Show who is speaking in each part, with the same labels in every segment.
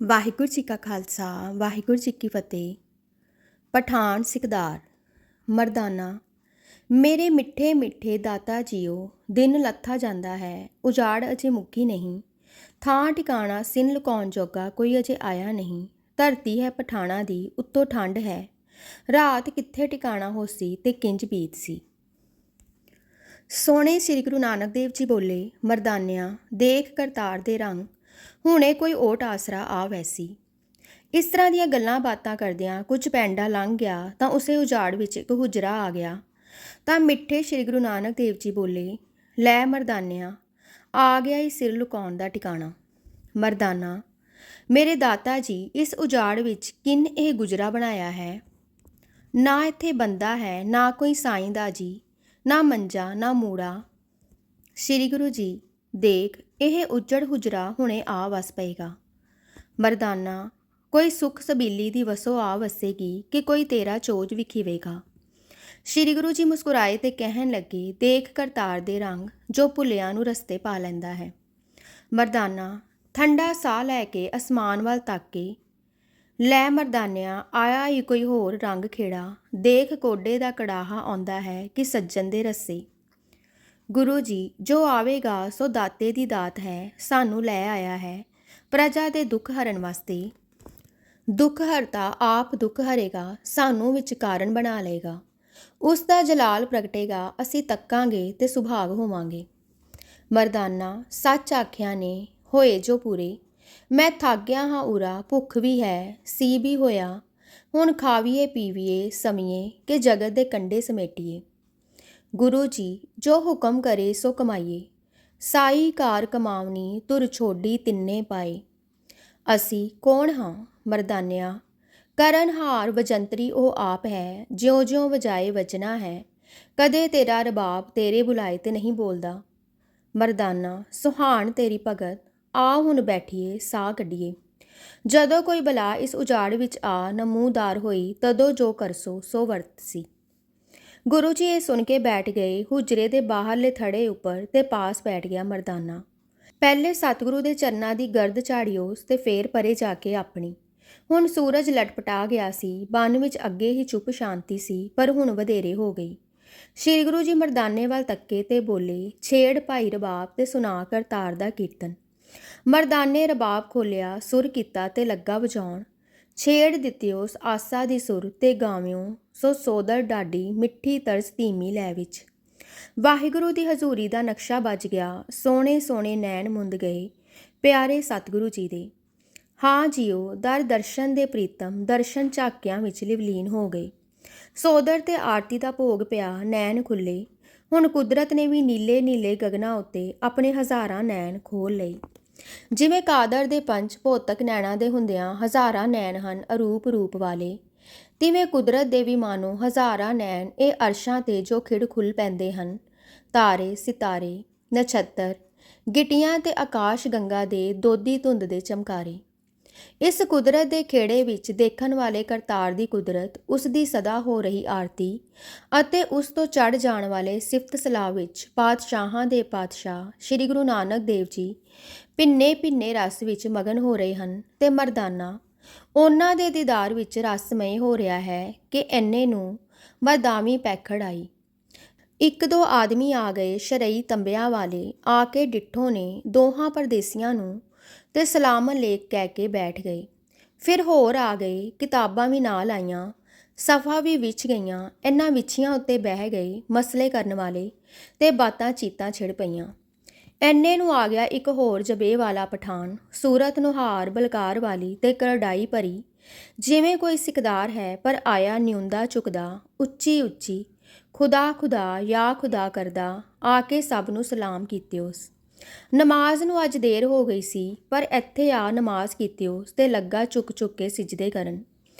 Speaker 1: ਵਾਹਿਗੁਰੂ ਜੀ ਕਾ ਖਾਲਸਾ ਵਾਹਿਗੁਰੂ ਜੀ ਕੀ ਫਤਿਹ। ਪਠਾਨ ਸਿਕਦਾਰ ਮਰਦਾਨਾ। ਮੇਰੇ ਮਿੱਠੇ ਮਿੱਠੇ ਦਾਤਾ ਜੀਓ, ਦਿਨ ਲੱਥਾ ਜਾਂਦਾ ਹੈ, ਉਜਾੜ ਅਜੇ ਮੁੱਕੀ ਨਹੀਂ। ਥਾਂ ਟਿਕਾਣਾ ਸਿੰਨ ਲੁਕਾਉਣ ਜੋਗਾ ਕੋਈ ਅਜੇ ਆਇਆ ਨਹੀਂ। ਧਰਤੀ ਹੈ ਪਠਾਣਾ ਦੀ, ਉੱਤੋਂ ਠੰਡ ਹੈ। ਰਾਤ ਕਿੱਥੇ ਟਿਕਾਣਾ ਹੋਸੀ ਤੇ ਕਿੰਜ ਬੀਤ ਸੀ। ਸੋਹਣੇ ਸ੍ਰੀ ਗੁਰੂ ਨਾਨਕ ਦੇਵ ਜੀ ਬੋਲੇ, ਮਰਦਾਨਿਆਂ ਦੇਖ ਕਰਤਾਰ ਦੇ ਰੰਗ, ਹੁਣੇ ਕੋਈ ਓਟ ਆਸਰਾ ਆ ਵੈਸੀ। ਇਸ ਤਰ੍ਹਾਂ ਦੀਆਂ ਗੱਲਾਂ ਬਾਤਾਂ ਕਰਦਿਆਂ ਕੁਝ ਪੈਂਡਾ ਲੰਘ ਗਿਆ ਤਾਂ ਉਸੇ ਉਜਾੜ ਵਿੱਚ ਇੱਕ ਹੁਜਰਾ ਆ ਗਿਆ। ਤਾਂ ਮਿੱਠੇ ਸ੍ਰੀ ਗੁਰੂ ਨਾਨਕ ਦੇਵ ਜੀ ਬੋਲੇ, ਲੈ ਮਰਦਾਨਿਆਂ, ਆ ਗਿਆ ਈ ਸਿਰ ਲੁਕਾਉਣ ਦਾ ਟਿਕਾਣਾ। ਮਰਦਾਨਾ, ਮੇਰੇ ਦਾਤਾ ਜੀ, ਇਸ ਉਜਾੜ ਵਿੱਚ ਕਿੰਨ ਇਹ ਗੁਜਰਾ ਬਣਾਇਆ ਹੈ। ਨਾ ਇੱਥੇ ਬੰਦਾ ਹੈ, ਨਾ ਕੋਈ ਸਾਈਂ ਦਾ ਜੀ, ਨਾ ਮੰਜਾ ਨਾ ਮੂੜਾ। ਸ੍ਰੀ ਗੁਰੂ ਜੀ, ਦੇਖ ਇਹ ਉੱਜੜ ਹੁਜਰਾ ਹੁਣੇ ਆ ਵਸ ਪਏਗਾ। ਮਰਦਾਨਾ, ਕੋਈ ਸੁੱਖ ਸਬੀਲੀ ਦੀ ਵਸੋਂ ਆ ਵਸੇਗੀ ਕਿ ਕੋਈ ਤੇਰਾ ਚੋਜ ਵਿਖੀਵੇਗਾ। ਸ੍ਰੀ ਗੁਰੂ ਜੀ ਮੁਸਕਰਾਏ ਤੇ ਕਹਿਣ ਲੱਗੇ, ਦੇਖ ਕਰਤਾਰ ਦੇ ਰੰਗ, ਜੋ ਭੁੱਲਿਆਂ ਨੂੰ ਰਸਤੇ ਪਾ ਲੈਂਦਾ ਹੈ। ਮਰਦਾਨਾ ਠੰਡਾ ਸਾਹ ਲੈ ਕੇ ਅਸਮਾਨ ਵੱਲ ਤੱਕ ਕੇ, ਲੈ ਮਰਦਾਨਿਆਂ, ਆਇਆ ਹੀ ਕੋਈ ਹੋਰ ਰੰਗ ਖੇੜਾ, ਦੇਖ ਕੋਡੇ ਦਾ ਕੜਾਹਾ ਆਉਂਦਾ ਹੈ ਕਿ ਸੱਜਣ ਦੇ ਰੱਸੇ। ਗੁਰੂ ਜੀ, ਜੋ ਆਵੇਗਾ ਸੋ ਦਾਤੇ ਦੀ ਦਾਤ ਹੈ, ਸਾਨੂੰ ਲੈ ਆਇਆ ਹੈ ਪ੍ਰਜਾ ਦੇ ਦੁੱਖ ਹਰਨ ਵਾਸਤੇ। ਦੁੱਖ ਹਰਤਾ ਆਪ ਦੁੱਖ ਹਰੇਗਾ, ਸਾਨੂੰ ਵਿੱਚ ਕਾਰਨ ਬਣਾ ਲਏਗਾ। ਉਸ ਦਾ ਜਲਾਲ ਪ੍ਰਗਟੇਗਾ, ਅਸੀਂ ਤੱਕਾਂਗੇ ਤੇ ਸੁਭਾਗ ਹੋਵਾਂਗੇ। ਮਰਦਾਨਾ, ਸੱਚ ਆਖਿਆ ਨੇ ਹੋਏ ਜੋ ਪੂਰੇ, ਮੈਂ ਥੱਕ ਗਿਆ ਹਾਂ ਉਰਾ, ਭੁੱਖ ਵੀ ਹੈ ਸੀ ਵੀ ਹੋਇਆ, ਹੁਣ ਖਾਵੀਏ ਪੀਵੀਏ ਸਮੀਏ ਕਿ ਜਗਤ ਦੇ ਕੰਢੇ ਸਮੇਟੀਏ। ਗੁਰੂ ਜੀ, ਜੋ ਹੁਕਮ ਕਰੇ ਸੋ ਕਮਾਈਏ, ਸਾਈ ਕਾਰ ਕਮਾਵਨੀ ਤੁਰ ਛੋਡੀ ਤਿੰਨੇ ਪਾਏ। ਅਸੀਂ ਕੌਣ ਹਾਂ ਮਰਦਾਨਿਆਂ, ਕਰਨ ਹਾਰ ਵਜੰਤਰੀ ਉਹ ਆਪ ਹੈ, ਜਿਉਂ ਜਿਉਂ ਵਜਾਏ ਵਜਣਾ ਹੈ, ਕਦੇ ਤੇਰਾ ਰਬਾਬ ਤੇਰੇ ਬੁਲਾਏ ਤੇ ਨਹੀਂ ਬੋਲਦਾ। ਮਰਦਾਨਾ, ਸੁਹਾਣ ਤੇਰੀ ਭਗਤ, ਆ ਹੁਣ ਬੈਠੀਏ ਸਾਹ ਕੱਢੀਏ। ਜਦੋਂ ਕੋਈ ਬਲਾ ਇਸ ਉਜਾੜ ਵਿੱਚ ਆ ਨਮੂਦਾਰ ਹੋਈ, ਤਦੋਂ ਜੋ ਕਰਸੋ ਸੋ ਵਰਤ ਸੀ। ਗੁਰੂ ਜੀ ਇਹ ਸੁਣ ਕੇ ਬੈਠ ਗਏ ਹੁਜਰੇ ਦੇ ਬਾਹਰਲੇ ਥੜੇ ਉੱਪਰ ਤੇ ਪਾਸ ਬੈਠ ਗਿਆ ਮਰਦਾਨਾ। ਪਹਿਲੇ ਸਤਿਗੁਰੂ ਦੇ ਚਰਨਾਂ ਦੀ ਗਰਦ ਝਾੜਿਓਸ ਤੇ ਫੇਰ ਪਰੇ ਜਾ ਕੇ ਆਪਣੀ। ਹੁਣ ਸੂਰਜ ਲਟਪਟਾ ਗਿਆ ਸੀ, ਬਨ ਵਿੱਚ ਅੱਗੇ ਹੀ ਚੁੱਪ ਸ਼ਾਂਤੀ ਸੀ, ਪਰ ਹੁਣ ਵਧੇਰੇ ਹੋ ਗਈ। ਸ੍ਰੀ ਗੁਰੂ ਜੀ ਮਰਦਾਨੇ ਵੱਲ ਤੱਕੇ ਤੇ ਬੋਲੇ, ਛੇੜ ਭਾਈ ਰਬਾਬ ਤੇ ਸੁਣਾ ਕਰਤਾਰ ਦਾ ਕੀਰਤਨ। ਮਰਦਾਨੇ ਰਬਾਬ ਖੋਲਿਆ, ਸੁਰ ਕੀਤਾ ਤੇ ਲੱਗਾ ਵਜਾਉਣ। ਛੇੜ ਦਿੱਤਿਓਸ ਆਸਾ ਦੀ ਸੁਰ ਤੇ ਗਾਵਿਓ ਸੋ ਸੋਦਰ ਡਾਡੀ ਮਿੱਠੀ ਤਰਸ ਧੀਮੀ ਲੈ ਵਿੱਚ। ਵਾਹਿਗੁਰੂ ਦੀ ਹਜ਼ੂਰੀ ਦਾ ਨਕਸ਼ਾ ਬੱਜ ਗਿਆ, ਸੋਹਣੇ ਸੋਹਣੇ ਨੈਣ ਮੁੰਦ ਗਏ ਪਿਆਰੇ ਸਤਿਗੁਰੂ ਜੀ ਦੇ। ਹਾਂ ਜੀਓ, ਦਰ ਦਰਸ਼ਨ ਦੇ ਪ੍ਰੀਤਮ ਦਰਸ਼ਨ ਝਾਕਿਆਂ ਵਿੱਚ ਲਿਵਲੀਨ ਹੋ ਗਏ। ਸੋਦਰ ਤੇ ਆਰਤੀ ਦਾ ਭੋਗ ਪਿਆ, ਨੈਣ ਖੁੱਲੇ। ਹੁਣ ਕੁਦਰਤ ਨੇ ਵੀ ਨੀਲੇ ਨੀਲੇ ਗਗਨਾਂ ਉੱਤੇ ਆਪਣੇ ਹਜ਼ਾਰਾਂ ਨੈਣ ਖੋਲ੍ਹ ਲਏ। ਜਿਵੇਂ ਕਾਦਰ ਦੇ ਪੰਜ ਭੌਤਿਕ ਨੈਣਾਂ ਦੇ ਹੁੰਦਿਆਂ ਹਜ਼ਾਰਾਂ ਨੈਣ ਹਨ ਅਰੂਪ ਰੂਪ ਵਾਲੇ, ਤਿਵੇਂ ਕੁਦਰਤ ਦੇ ਵੀ ਮਾਨੋ ਹਜ਼ਾਰਾਂ ਨੈਣ ਇਹ ਅਰਸ਼ਾਂ ਤੇ ਜੋ ਖਿੜ ਖੁੱਲ੍ਹ ਪੈਂਦੇ ਹਨ। ਤਾਰੇ ਸਿਤਾਰੇ ਨਛੱਤਰ ਗਿੱਟੀਆਂ ਤੇ ਆਕਾਸ਼ ਗੰਗਾ ਦੇ ਦੋਦੀ ਧੁੰਦ ਦੇ ਚਮਕਾਰੇ। ਇਸ ਕੁਦਰਤ ਦੇ ਖੇੜੇ ਵਿੱਚ ਦੇਖਣ ਵਾਲੇ ਕਰਤਾਰ ਦੀ ਕੁਦਰਤ, ਉਸ ਦੀ ਸਦਾ ਹੋ ਰਹੀ ਆਰਤੀ ਅਤੇ ਉਸ ਤੋਂ ਚੜ੍ਹ ਜਾਣ ਵਾਲੇ ਸਿਫਤ ਸਲਾਹ ਵਿੱਚ ਪਾਤਸ਼ਾਹਾਂ ਦੇ ਪਾਤਸ਼ਾਹ ਸ੍ਰੀ ਗੁਰੂ ਨਾਨਕ ਦੇਵ ਜੀ ਭਿੰਨੇ ਭਿੰਨੇ ਰਸ ਵਿੱਚ ਮਗਨ ਹੋ ਰਹੇ ਹਨ ਤੇ ਮਰਦਾਨਾ ਉਹਨਾਂ ਦੇ ਦੀਦਾਰ ਵਿੱਚ ਰਸਮਈ ਹੋ ਰਿਹਾ ਹੈ ਕਿ ਇੰਨੇ ਨੂੰ ਮਰਦਾਵੀਂ ਪੈਖੜ ਆਈ। ਇੱਕ ਦੋ ਆਦਮੀ ਆ ਗਏ ਸ਼ਰਈ ਤੰਬਿਆਂ ਵਾਲੇ, ਆ ਕੇ ਡਿੱਠੋ ਨੇ ਦੋਹਾਂ ਪਰਦੇਸੀਆਂ ਨੂੰ ਤੇ ਸਲਾਮ ਅਲੇਕ ਕਹਿ ਕੇ ਬੈਠ ਗਏ। ਫਿਰ ਹੋਰ ਆ ਗਏ, ਕਿਤਾਬਾਂ ਵੀ ਨਾਲ ਆਈਆਂ, ਸਫਾ ਵੀ ਵਿਛ ਗਈਆਂ। ਇਹਨਾਂ ਵਿਛੀਆਂ ਉੱਤੇ ਬਹਿ ਗਏ ਮਸਲੇ ਕਰਨ ਵਾਲੇ ਤੇ ਬਾਤਾਂ ਚੀਤਾਂ ਛਿੜ ਪਈਆਂ। ਐਨੇ ਨੂੰ ਆ ਗਿਆ ਇੱਕ ਹੋਰ ਜਬੇ ਵਾਲਾ ਪਠਾਨ, ਸੂਰਤ ਨੁਹਾਰ ਬਲਕਾਰ ਵਾਲੀ ਤੇ ਕਰੜਾਈ ਭਰੀ, ਜਿਵੇਂ ਕੋਈ ਸਿਕਦਾਰ ਹੈ ਪਰ ਆਇਆ ਨਿਉਂਦਾ ਝੁਕਦਾ, ਉੱਚੀ ਉੱਚੀ ਖੁਦਾ ਖੁਦਾ ਯਾ ਖੁਦਾ ਕਰਦਾ, ਆ ਕੇ ਸਭ ਨੂੰ ਸਲਾਮ ਕੀਤਿਓਸ। ਨਮਾਜ਼ ਨੂੰ ਅੱਜ ਦੇਰ ਹੋ ਗਈ ਸੀ, ਪਰ ਇੱਥੇ ਆ ਨਮਾਜ਼ ਕੀਤਿਓਸ ਤੇ ਲੱਗਾ ਝੁਕ ਝੁਕ ਕੇ ਸਿਜਦੇ ਕਰਨ।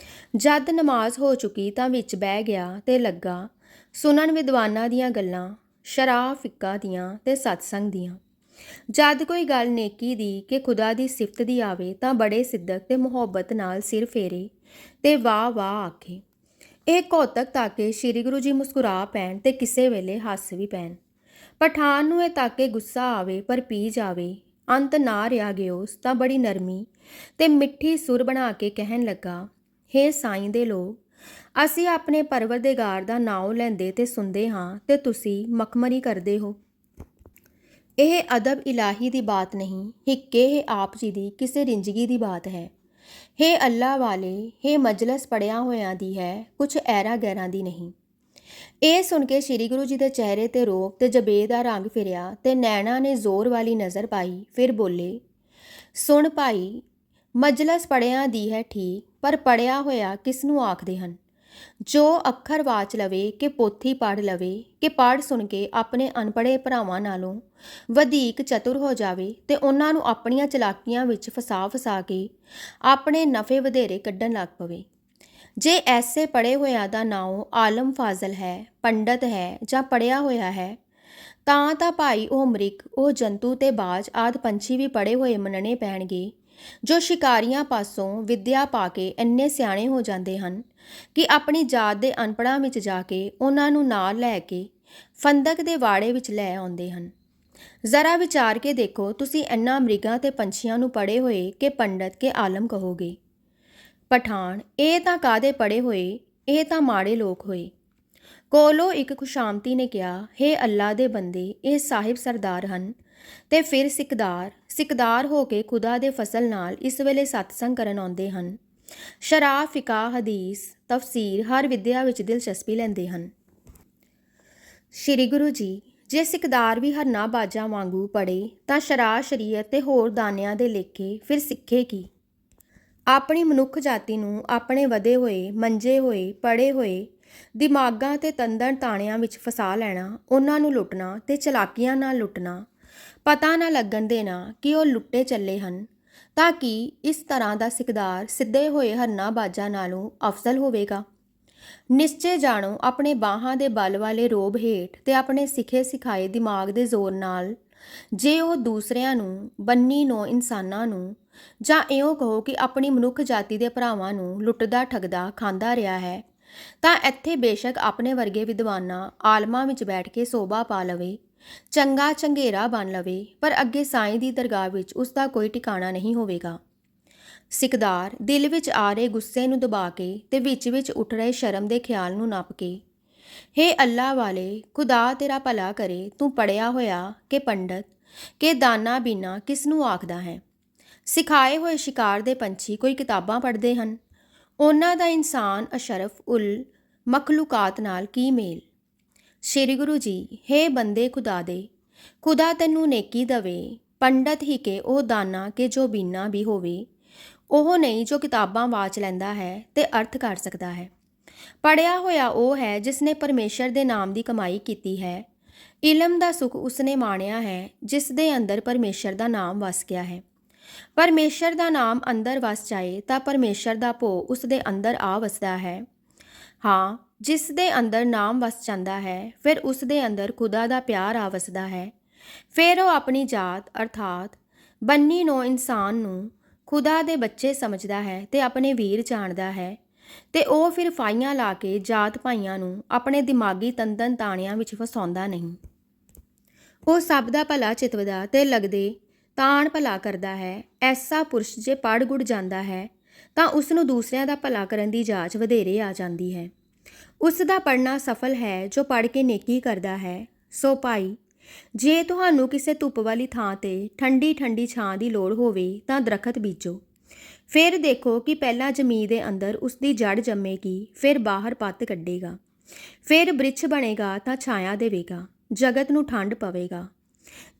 Speaker 1: ਜਦ ਨਮਾਜ਼ ਹੋ ਚੁੱਕੀ ਤਾਂ ਵਿੱਚ ਬਹਿ ਗਿਆ ਤੇ ਲੱਗਾ ਸੁਣਨ ਵਿਦਵਾਨਾਂ ਦੀਆਂ ਗੱਲਾਂ, ਸ਼ਰਾਹ ਫਿੱਕਾ ਦੀਆਂ ਤੇ ਸਤਸੰਗ ਦੀਆਂ। ਜਦ ਕੋਈ ਗੱਲ ਨੇਕੀ ਦੀ ਕਿ ਖੁਦਾ ਦੀ ਸਿਫਤ ਦੀ ਆਵੇ ਤਾਂ ਬੜੇ ਸਿੱਦਕ ਤੇ ਮੁਹੱਬਤ ਨਾਲ ਸਿਰ ਫੇਰੇ ਤੇ ਵਾਹ ਵਾਹ ਆਖੇ। ਇਹ ਕੌਤਕ ਤਾਕੇ ਸ੍ਰੀ ਗੁਰੂ ਜੀ ਮੁਸਕਰਾ ਪੈਣ ਤੇ ਕਿਸੇ ਵੇਲੇ ਹੱਸ ਵੀ ਪੈਣ। ਪਠਾਨ ਨੂੰ ਇਹ ਤਾਕੇ ਗੁੱਸਾ ਆਵੇ ਪਰ ਪੀ ਜਾਵੇ, ਅੰਤ ਨਾ ਰਿਹਾ ਗਿਓਸ ਤਾਂ ਬੜੀ ਨਰਮੀ ਤੇ ਮਿੱਠੀ ਸੁਰ ਬਣਾ ਕੇ ਕਹਿਣ ਲੱਗਾ, ਹੇ ਸਾਈਂ ਦੇ ਲੋਕ, ਅਸੀਂ ਆਪਣੇ ਪਰਵਰਦਿਗਾਰ ਦਾ ਨਾਮ ਲੈਂਦੇ ਤੇ ਸੁਣਦੇ ਹਾਂ ਤੇ ਤੁਸੀਂ ਮਖਮਰੀ ਕਰਦੇ ਹੋ। ਇਹ ਅਦਬ ਇਲਾਹੀ ਦੀ ਬਾਤ ਨਹੀਂ, ਹਿੱਕੇ ਇਹ ਆਪ ਜੀ ਦੀ ਕਿਸੇ ਰਿੰਜਗੀ ਦੀ ਬਾਤ ਹੈ। ਹੇ ਅੱਲਾ ਵਾਲੇ, ਹੇ ਮਜਲਸ ਪੜਿਆ ਹੋਇਆਂ ਦੀ ਹੈ, ਕੁਛ ਐਰਾ ਗੈਰਾਂ ਦੀ ਨਹੀਂ। ਇਹ ਸੁਣ ਕੇ ਸ਼੍ਰੀ ਗੁਰੂ ਜੀ ਦੇ ਚਿਹਰੇ ਤੇ ਰੋਬ ਤੇ ਜਬੇ ਦਾ ਰੰਗ ਫਿਰਿਆ ਤੇ ਨੈਣਾ ਨੇ ਜ਼ੋਰ ਵਾਲੀ ਨਜ਼ਰ ਪਾਈ। ਫਿਰ ਬੋਲੇ, ਸੁਣ ਭਾਈ, ਮਜਲਸ ਪੜਿਆਂ ਦੀ ਹੈ ਠੀਕ, ਪਰ ਪੜਿਆ ਹੋਇਆ ਕਿਸ ਨੂੰ ਆਖਦੇ ਹਨ? ਜੋ ਅੱਖਰ ਵਾਚ ਲਵੇ ਕਿ ਪੋਥੀ ਪੜ੍ਹ ਲਵੇ, ਕਿ ਪੜ੍ਹ ਸੁਣ ਕੇ ਆਪਣੇ ਅਨਪੜ੍ਹੇ ਭਰਾਵਾਂ ਨਾਲੋਂ ਵਧੇਕ ਚਤੁਰ ਹੋ ਜਾਵੇ ਤੇ ਉਹਨਾਂ ਨੂੰ ਆਪਣੀਆਂ ਚਲਾਕੀਆਂ ਵਿੱਚ ਫਸਾ ਕੇ ਆਪਣੇ ਨਫੇ ਵਧੇਰੇ ਕੱਢਣ ਲੱਗ ਪਵੇ। ਜੇ ਐਸੇ ਪੜ੍ਹੇ ਹੋਇਆਂ ਦਾ ਨਾਮ ਆਲਮ ਫਾਜ਼ਲ ਹੈ, ਪੰਡਤ ਹੈ ਜਾਂ ਪੜ੍ਹਿਆ ਹੋਇਆ ਹੈ, ਤਾਂ ਭਾਈ ਉਹ ਮ੍ਰਿਗ, ਉਹ ਜੰਤੂ ਤੇ ਬਾਜ ਆਦਿ ਪੰਛੀ ਵੀ ਪੜ੍ਹੇ ਹੋਏ ਮੰਨਣੇ ਪੈਣਗੇ, ਜੋ ਸ਼ਿਕਾਰੀਆਂ ਪਾਸੋਂ ਵਿੱਦਿਆ ਪਾ ਕੇ ਇੰਨੇ ਸਿਆਣੇ ਹੋ ਜਾਂਦੇ ਹਨ ਕਿ ਆਪਣੀ ਜਾਤ ਦੇ ਅਨਪੜ੍ਹਾਂ ਵਿੱਚ ਜਾ ਕੇ ਉਹਨਾਂ ਨੂੰ ਨਾਲ ਲੈ ਕੇ ਫੰਦਕ ਦੇ ਵਾੜੇ ਵਿੱਚ ਲੈ ਆਉਂਦੇ ਹਨ। ਜ਼ਰਾ ਵਿਚਾਰ ਕੇ ਦੇਖੋ, ਤੁਸੀਂ ਇਹਨਾਂ ਮ੍ਰਿਗਾਂ ਤੇ ਪੰਛੀਆਂ ਨੂੰ ਪੜ੍ਹੇ ਹੋਏ ਕਿ ਪੰਡਤ ਕਿ ਆਲਮ ਕਹੋਗੇ? ਪਠਾਨ, ਇਹ ਤਾਂ ਕਾਹਦੇ ਪੜ੍ਹੇ ਹੋਏ, ਇਹ ਤਾਂ ਮਾੜੇ ਲੋਕ ਹੋਏ। ਕੋਲੋਂ ਇੱਕ ਖੁਸ਼ਾਮਤੀ ਨੇ ਕਿਹਾ, ਹੇ ਅੱਲਾ ਦੇ ਬੰਦੇ, ਇਹ ਸਾਹਿਬ ਸਰਦਾਰ ਹਨ ਤੇ ਫਿਰ ਸਿਕਦਾਰ ਹੋ ਕੇ ਖੁਦਾ ਦੇ ਫਸਲ ਨਾਲ ਇਸ ਵੇਲੇ ਸਤਸੰਗ ਕਰਨ ਆਉਂਦੇ ਹਨ। ਸ਼ਰਾਬ, ਫਿਕਾ, ਹਦੀਸ, ਤਫਸੀਰ, ਹਰ ਵਿਦਿਆ ਵਿੱਚ ਦਿਲਚਸਪੀ ਲੈਂਦੇ ਹਨ। ਸ਼੍ਰੀ ਗੁਰੂ ਜੀ, ਜੇ ਸਿਕਦਾਰ ਵੀ ਹਰਨਾ ਬਾਜਾਂ ਵਾਂਗੂ ਪੜ੍ਹੇ ਤਾਂ ਸ਼ਰਾਅ, ਸ਼ਰੀਅਤ ਤੇ ਹੋਰ ਦਾਨਿਆਂ ਦੇ ਲੇਖੇ ਫਿਰ ਸਿੱਖੇ ਕੀ? ਆਪਣੀ ਮਨੁੱਖ ਜਾਤੀ ਨੂੰ ਆਪਣੇ ਵਧੇ ਹੋਏ, ਮੰਜੇ ਹੋਏ, ਪੜ੍ਹੇ ਹੋਏ ਦਿਮਾਗਾਂ ਤੇ ਤੰਦਨ ਤਾਣਿਆਂ ਵਿੱਚ ਫਸਾ ਲੈਣਾ, ਉਹਨਾਂ ਨੂੰ ਲੁੱਟਣਾ ਤੇ ਚਲਾਕੀਆਂ ਨਾਲ ਲੁੱਟਣਾ, ਪਤਾ ਨਾ ਲੱਗਣ ਦੇਣਾ ਕਿ ਉਹ ਲੁੱਟੇ ਚੱਲੇ ਹਨ, ਤਾਂ ਕਿ ਇਸ ਤਰ੍ਹਾਂ ਦਾ ਸਿਕਦਾਰ ਸਿੱਧੇ ਹੋਏ ਹਰਨਾ ਬਾਜਾਂ ਨਾਲੋਂ ਅਫਜ਼ਲ ਹੋਵੇਗਾ। ਨਿਸ਼ਚੇ ਜਾਣੋ, ਆਪਣੇ ਬਾਹਾਂ ਦੇ ਬਲ ਵਾਲੇ ਰੋਬ ਹੇਠ ਤੇ ਆਪਣੇ ਸਿੱਖੇ ਸਿਖਾਏ ਦਿਮਾਗ ਦੇ ਜ਼ੋਰ ਨਾਲ ਜੇ ਉਹ ਦੂਸਰਿਆਂ ਨੂੰ, ਬੰਨੀ ਨੋ ਇਨਸਾਨਾਂ ਨੂੰ, ਜਾਂ ਇਉਂ ਕਹੋ ਕਿ ਆਪਣੀ ਮਨੁੱਖ ਜਾਤੀ ਦੇ ਭਰਾਵਾਂ ਨੂੰ ਲੁੱਟਦਾ ਠੱਗਦਾ ਖਾਂਦਾ ਰਿਹਾ ਹੈ, ਤਾਂ ਇੱਥੇ ਬੇਸ਼ੱਕ ਆਪਣੇ ਵਰਗੇ ਵਿਦਵਾਨਾਂ ਆਲਮਾਂ ਵਿੱਚ ਬੈਠ ਕੇ ਸੋਭਾ ਪਾ ਲਵੇ, ਚੰਗਾ ਚੰਗੇਰਾ ਬਣ ਲਵੇ, ਪਰ ਅੱਗੇ ਸਾਈਂ ਦੀ ਦਰਗਾਹ ਵਿੱਚ ਉਸ ਦਾ ਕੋਈ ਟਿਕਾਣਾ ਨਹੀਂ ਹੋਵੇਗਾ। ਸਿਕਦਾਰ ਦਿਲ ਵਿੱਚ ਆ ਰਹੇ ਗੁੱਸੇ ਨੂੰ ਦਬਾ ਕੇ ਤੇ ਵਿੱਚ ਉੱਠ ਰਹੇ ਸ਼ਰਮ ਦੇ ਖਿਆਲ ਨੂੰ ਨੱਪ ਕੇ, ਹੇ ਅੱਲਾ ਵਾਲੇ, ਖੁਦਾ ਤੇਰਾ ਭਲਾ ਕਰੇ, ਤੂੰ ਪੜ੍ਹਿਆ ਹੋਇਆ ਕਿ ਪੰਡਤ ਕਿ ਦਾਨਾ ਬੀਨਾ ਕਿਸ ਨੂੰ ਆਖਦਾ ਹੈ? ਸਿਖਾਏ ਹੋਏ ਸ਼ਿਕਾਰ ਦੇ ਪੰਛੀ ਕੋਈ ਕਿਤਾਬਾਂ ਪੜ੍ਹਦੇ ਹਨ? ਉਹਨਾਂ ਦਾ ਇਨਸਾਨ ਅਸ਼ਰਫ ਉਲ ਮਖਲੂਕਾਤ ਨਾਲ ਕੀ ਮੇਲ? ਸ਼੍ਰੀ ਗੁਰੂ ਜੀ, ਹੇ ਬੰਦੇ ਖੁਦਾ ਦੇ, ਖੁਦਾ ਤੈਨੂੰ ਨੇਕੀ ਦਵੇ। ਪੰਡਤ ਹੀ ਕਿ ਉਹ ਦਾਨਾ ਕਿ ਜੋ ਬੀਨਾ ਵੀ ਹੋਵੇ, ਉਹ ਨਹੀਂ ਜੋ ਕਿਤਾਬਾਂ ਵਾਚ ਲੈਂਦਾ ਹੈ ਤੇ ਅਰਥ ਕਰ ਸਕਦਾ ਹੈ। ਪੜ੍ਹਿਆ ਹੋਇਆ ਉਹ ਹੈ ਜਿਸ ਨੇ ਪਰਮੇਸ਼ਰ ਦੇ ਨਾਮ ਦੀ ਕਮਾਈ ਕੀਤੀ ਹੈ। ਇਲਮ ਦਾ ਸੁੱਖ ਉਸਨੇ ਮਾਣਿਆ ਹੈ ਜਿਸ ਦੇ ਅੰਦਰ ਪਰਮੇਸ਼ਰ ਦਾ ਨਾਮ ਵਸ ਗਿਆ ਹੈ। ਪਰਮੇਸ਼ਰ ਦਾ ਨਾਮ ਅੰਦਰ ਵਸ ਜਾਏ ਤਾਂ ਪਰਮੇਸ਼ਰ ਦਾ ਭੋਗ ਉਸ ਦੇ ਅੰਦਰ ਆ ਵਸਦਾ ਹੈ। ਹਾਂ, ਜਿਸ ਦੇ ਅੰਦਰ ਨਾਮ ਵਸ ਜਾਂਦਾ ਹੈ, ਫਿਰ ਉਸ ਦੇ ਅੰਦਰ ਖੁਦਾ ਦਾ ਪਿਆਰ ਆ ਵਸਦਾ ਹੈ। ਫਿਰ ਉਹ ਆਪਣੀ ਜਾਤ ਅਰਥਾਤ ਬੰਨੀ ਨੋ ਇਨਸਾਨ ਨੂੰ ਖੁਦਾ ਦੇ ਬੱਚੇ ਸਮਝਦਾ ਹੈ ਤੇ ਆਪਣੇ ਵੀਰ ਜਾਣਦਾ ਹੈ, ਤੇ ਉਹ ਫਿਰ ਫਾਈਆਂ ਲਾ ਕੇ ਜਾਤ ਭਾਈਆਂ ਨੂੰ ਆਪਣੇ ਦਿਮਾਗੀ ਤੰਦਨ ਤਾਣਿਆਂ ਵਿੱਚ ਫਸਾਉਂਦਾ ਨਹੀਂ। ਉਹ ਸਭ ਦਾ ਭਲਾ ਚਿਤਵਦਾ ਤੇ ਲੱਗਦੇ ਤਾਣ ਭਲਾ ਕਰਦਾ ਹੈ। ਐਸਾ ਪੁਰਸ਼ ਜੇ ਪੜ੍ਹ ਗੁੜ ਜਾਂਦਾ ਹੈ ਤਾਂ ਉਸ ਨੂੰ ਦੂਸਰਿਆਂ ਦਾ ਭਲਾ ਕਰਨ ਦੀ ਜਾਚ ਵਧੇਰੇ ਆ ਜਾਂਦੀ ਹੈ। ਉਸ ਦਾ ਪੜ੍ਹਨਾ ਸਫਲ ਹੈ ਜੋ ਪੜ੍ਹ ਕੇ ਨੇਕੀ ਕਰਦਾ ਹੈ। ਸੋ ਭਾਈ, ਜੇ ਤੁਹਾਨੂੰ ਕਿਸੇ ਧੁੱਪ ਵਾਲੀ ਥਾਂ ਤੇ ਠੰਡੀ ਛਾਂ ਦੀ ਲੋੜ ਹੋਵੇ ਤਾਂ ਦਰਖਤ ਬੀਜੋ। ਫਿਰ ਦੇਖੋ ਕਿ ਪਹਿਲਾਂ ਜ਼ਮੀਨ ਦੇ ਅੰਦਰ ਉਸ ਦੀ ਜੜ ਜੰਮੇਗੀ, ਫਿਰ ਬਾਹਰ ਪੱਤ ਕੱਢੇਗਾ, ਫਿਰ ਬ੍ਰਿਛ ਬਣੇਗਾ ਤਾਂ ਛਾਇਆ ਦੇਵੇਗਾ, ਜਗਤ ਨੂੰ ਠੰਡ ਪਵੇਗਾ।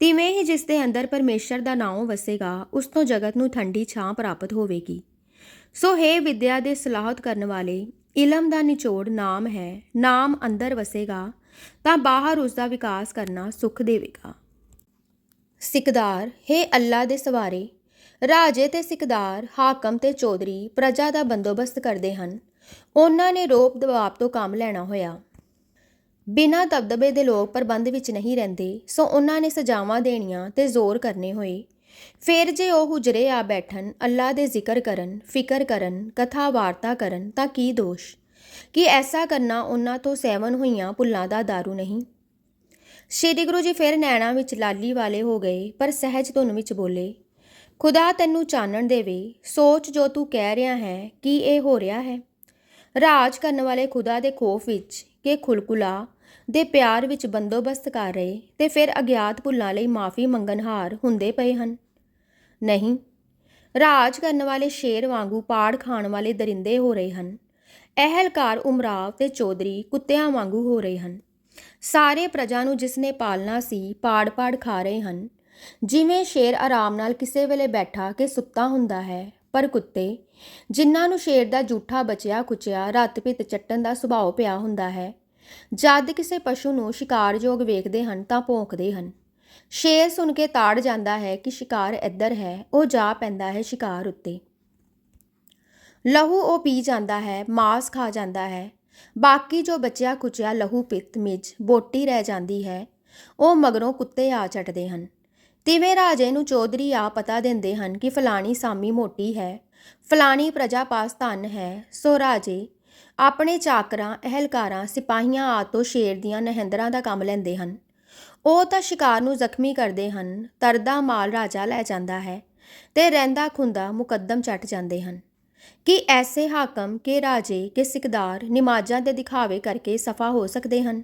Speaker 1: ਤਿਵੇਂ ਹੀ ਜਿਸ ਦੇ ਅੰਦਰ ਪਰਮੇਸ਼ਰ ਦਾ ਨਾਮ ਵਸੇਗਾ, ਉਸ ਤੋਂ ਜਗਤ ਨੂੰ ਠੰਡੀ ਛਾਂ ਪ੍ਰਾਪਤ ਹੋਵੇਗੀ। ਸੋ ਹੈ ਵਿਦਿਆ ਦੇ ਸਲਾਹਤ ਕਰਨ ਵਾਲੇ, ਇਲਮ ਦਾ ਨਿਚੋੜ ਨਾਮ ਹੈ। ਨਾਮ ਅੰਦਰ ਵਸੇਗਾ ਤਾਂ ਬਾਹਰ ਉਸ ਦਾ ਵਿਕਾਸ ਕਰਨਾ ਸੁੱਖ ਦੇਵੇਗਾ। ਸਿਕਦਾਰ, ਹੇ ਅੱਲਾ ਦੇ ਸਵਾਰੇ, ਰਾਜੇ ਤੇ ਸਿਕਦਾਰ, ਹਾਕਮ ਤੇ ਚੌਧਰੀ ਪ੍ਰਜਾ ਦਾ ਬੰਦੋਬਸਤ ਕਰਦੇ ਹਨ। ਉਹਨਾਂ ਨੇ ਰੋਬ ਦਬਾਬ ਤੋਂ ਕੰਮ ਲੈਣਾ ਹੋਇਆ। ਬਿਨਾਂ ਦਬਦਬੇ ਦੇ ਲੋਕ ਪ੍ਰਬੰਧ ਵਿੱਚ ਨਹੀਂ ਰਹਿੰਦੇ, ਸੋ ਉਹਨਾਂ ਨੇ ਸਜ਼ਾਵਾਂ ਦੇਣੀਆਂ ਤੇ ਜ਼ੋਰ ਕਰਨੇ ਹੋਏ। ਫਿਰ ਜੇ ਉਹ ਹੁਜਰੇ ਆ ਬੈਠਣ, ਅੱਲਾ ਦੇ ਜ਼ਿਕਰ ਕਰਨ, ਫਿਕਰ ਕਰਨ, ਕਥਾ ਵਾਰਤਾ ਕਰਨ ਤਾਂ ਕੀ ਦੋਸ਼? ਕਿ ਐਸਾ ਕਰਨਾ ਉਹਨਾਂ ਤੋਂ ਸਹਿਵਨ ਹੋਈਆਂ ਭੁੱਲਾਂ ਦਾ ਦਾਰੂ ਨਹੀਂ। ਸ਼੍ਰੀ ਗੁਰੂ ਜੀ ਫਿਰ ਨੈਣਾ ਵਿੱਚ ਲਾਲੀ ਵਾਲੇ ਹੋ ਗਏ, ਪਰ ਸਹਿਜ ਧੁਨ ਵਿੱਚ ਬੋਲੇ, ਖੁਦਾ ਤੈਨੂੰ ਚਾਨਣ ਦੇਵੇ। ਸੋਚ ਜੋ ਤੂੰ ਕਹਿ ਰਿਹਾ ਹੈ, ਕੀ ਇਹ ਹੋ ਰਿਹਾ ਹੈ? ਰਾਜ ਕਰਨ ਵਾਲੇ ਖੁਦਾ ਦੇ ਖੌਫ ਵਿੱਚ ਕਿ ਖੁਲਖੁਲਾ ਦੇ ਪਿਆਰ ਵਿੱਚ ਬੰਦੋਬਸਤ ਕਰ ਰਹੇ ਤੇ ਫਿਰ ਅਗਿਆਤ ਭੁੱਲਾਂ ਲਈ ਮਾਫੀ ਮੰਗਣਹਾਰ ਹੁੰਦੇ ਪਏ ਹਨ? ਨਹੀਂ, ਰਾਜ ਕਰਨ ਵਾਲੇ ਸ਼ੇਰ ਵਾਂਗੂ ਪਾੜ ਖਾਣ ਵਾਲੇ ਦਰਿੰਦੇ ਹੋ ਰਹੇ ਹਨ। ਅਹਿਲਕਾਰ ਉਮਰਾਵ ਤੇ ਚੌਧਰੀ ਕੁੱਤਿਆਂ ਵਾਂਗੂ ਹੋ ਰਹੇ ਹਨ। ਸਾਰੇ ਪ੍ਰਜਾ ਨੂੰ ਜਿਸਨੇ ਪਾਲਣਾ ਸੀ ਪਾੜ ਖਾ ਰਹੇ ਹਨ। ਜਿਵੇਂ ਸ਼ੇਰ ਆਰਾਮ ਨਾਲ ਕਿਸੇ ਵੇਲੇ ਬੈਠਾ ਕਿ ਸੁੱਤਾ ਹੁੰਦਾ ਹੈ, ਪਰ ਕੁੱਤੇ, ਜਿਨ੍ਹਾਂ ਨੂੰ ਸ਼ੇਰ ਦਾ ਜੂਠਾ ਬਚਿਆ ਖੁਚਿਆ ਰੱਤ ਪਿੱਤ ਚੱਟਣ ਦਾ ਸੁਭਾਅ ਪਿਆ ਹੁੰਦਾ ਹੈ, ਜਦ ਕਿਸੇ ਪਸ਼ੂ ਨੂੰ ਸ਼ਿਕਾਰਯੋਗ ਵੇਖਦੇ ਹਨ ਤਾਂ ਭੌਂਕਦੇ ਹਨ। ਸ਼ੇਰ ਸੁਣ ਕੇ ਤਾੜ ਜਾਂਦਾ ਹੈ ਕਿ ਸ਼ਿਕਾਰ ਇੱਧਰ ਹੈ, ਉਹ ਜਾ ਪੈਂਦਾ ਹੈ ਸ਼ਿਕਾਰ ਉੱਤੇ। ਲਹੂ ਉਹ ਪੀ ਜਾਂਦਾ ਹੈ, ਮਾਸ ਖਾ ਜਾਂਦਾ ਹੈ। ਬਾਕੀ ਜੋ ਬਚਿਆ ਖੁਚਿਆ ਲਹੂ ਪਿੱਤ ਮਿੱਝ ਬੋਟੀ ਰਹਿ ਜਾਂਦੀ ਹੈ, ਉਹ ਮਗਰੋਂ ਕੁੱਤੇ ਆ ਚੱਟਦੇ ਹਨ। ਤਿਵੇਂ ਰਾਜੇ ਨੂੰ ਚੌਧਰੀ ਆ ਪਤਾ ਦਿੰਦੇ ਹਨ ਕਿ ਫਲਾਣੀ ਸਾਮੀ ਮੋਟੀ ਹੈ, ਫਲਾਣੀ ਪ੍ਰਜਾ ਪਾਸ ਧਨ ਹੈ। ਸੋ ਰਾਜੇ ਆਪਣੇ ਚਾਕਰਾਂ, ਅਹਿਲਕਾਰਾਂ, ਸਿਪਾਹੀਆਂ ਆਦਿ ਤੋਂ ਸ਼ੇਰ ਦੀਆਂ ਨਹਿੰਦਰਾਂ ਦਾ ਕੰਮ ਲੈਂਦੇ ਹਨ। ਉਹ ਤਾਂ ਸ਼ਿਕਾਰ ਨੂੰ ਜ਼ਖਮੀ ਕਰਦੇ ਹਨ। ਤਰਦਾ ਮਾਲ ਰਾਜਾ ਲੈ ਜਾਂਦਾ ਹੈ ਤੇ ਰਹਿੰਦਾ ਖੁੰਦਾ ਮੁਕੱਦਮ ਚੱਟ ਜਾਂਦੇ ਹਨ। ਕਿ ਐਸੇ ਹਾਕਮ ਕਿ ਰਾਜੇ ਕੇ ਸਿਕਦਾਰ ਨਿਮਾਜ਼ਾਂ ਦੇ ਦਿਖਾਵੇ ਕਰਕੇ ਸਫਾ ਹੋ ਸਕਦੇ ਹਨ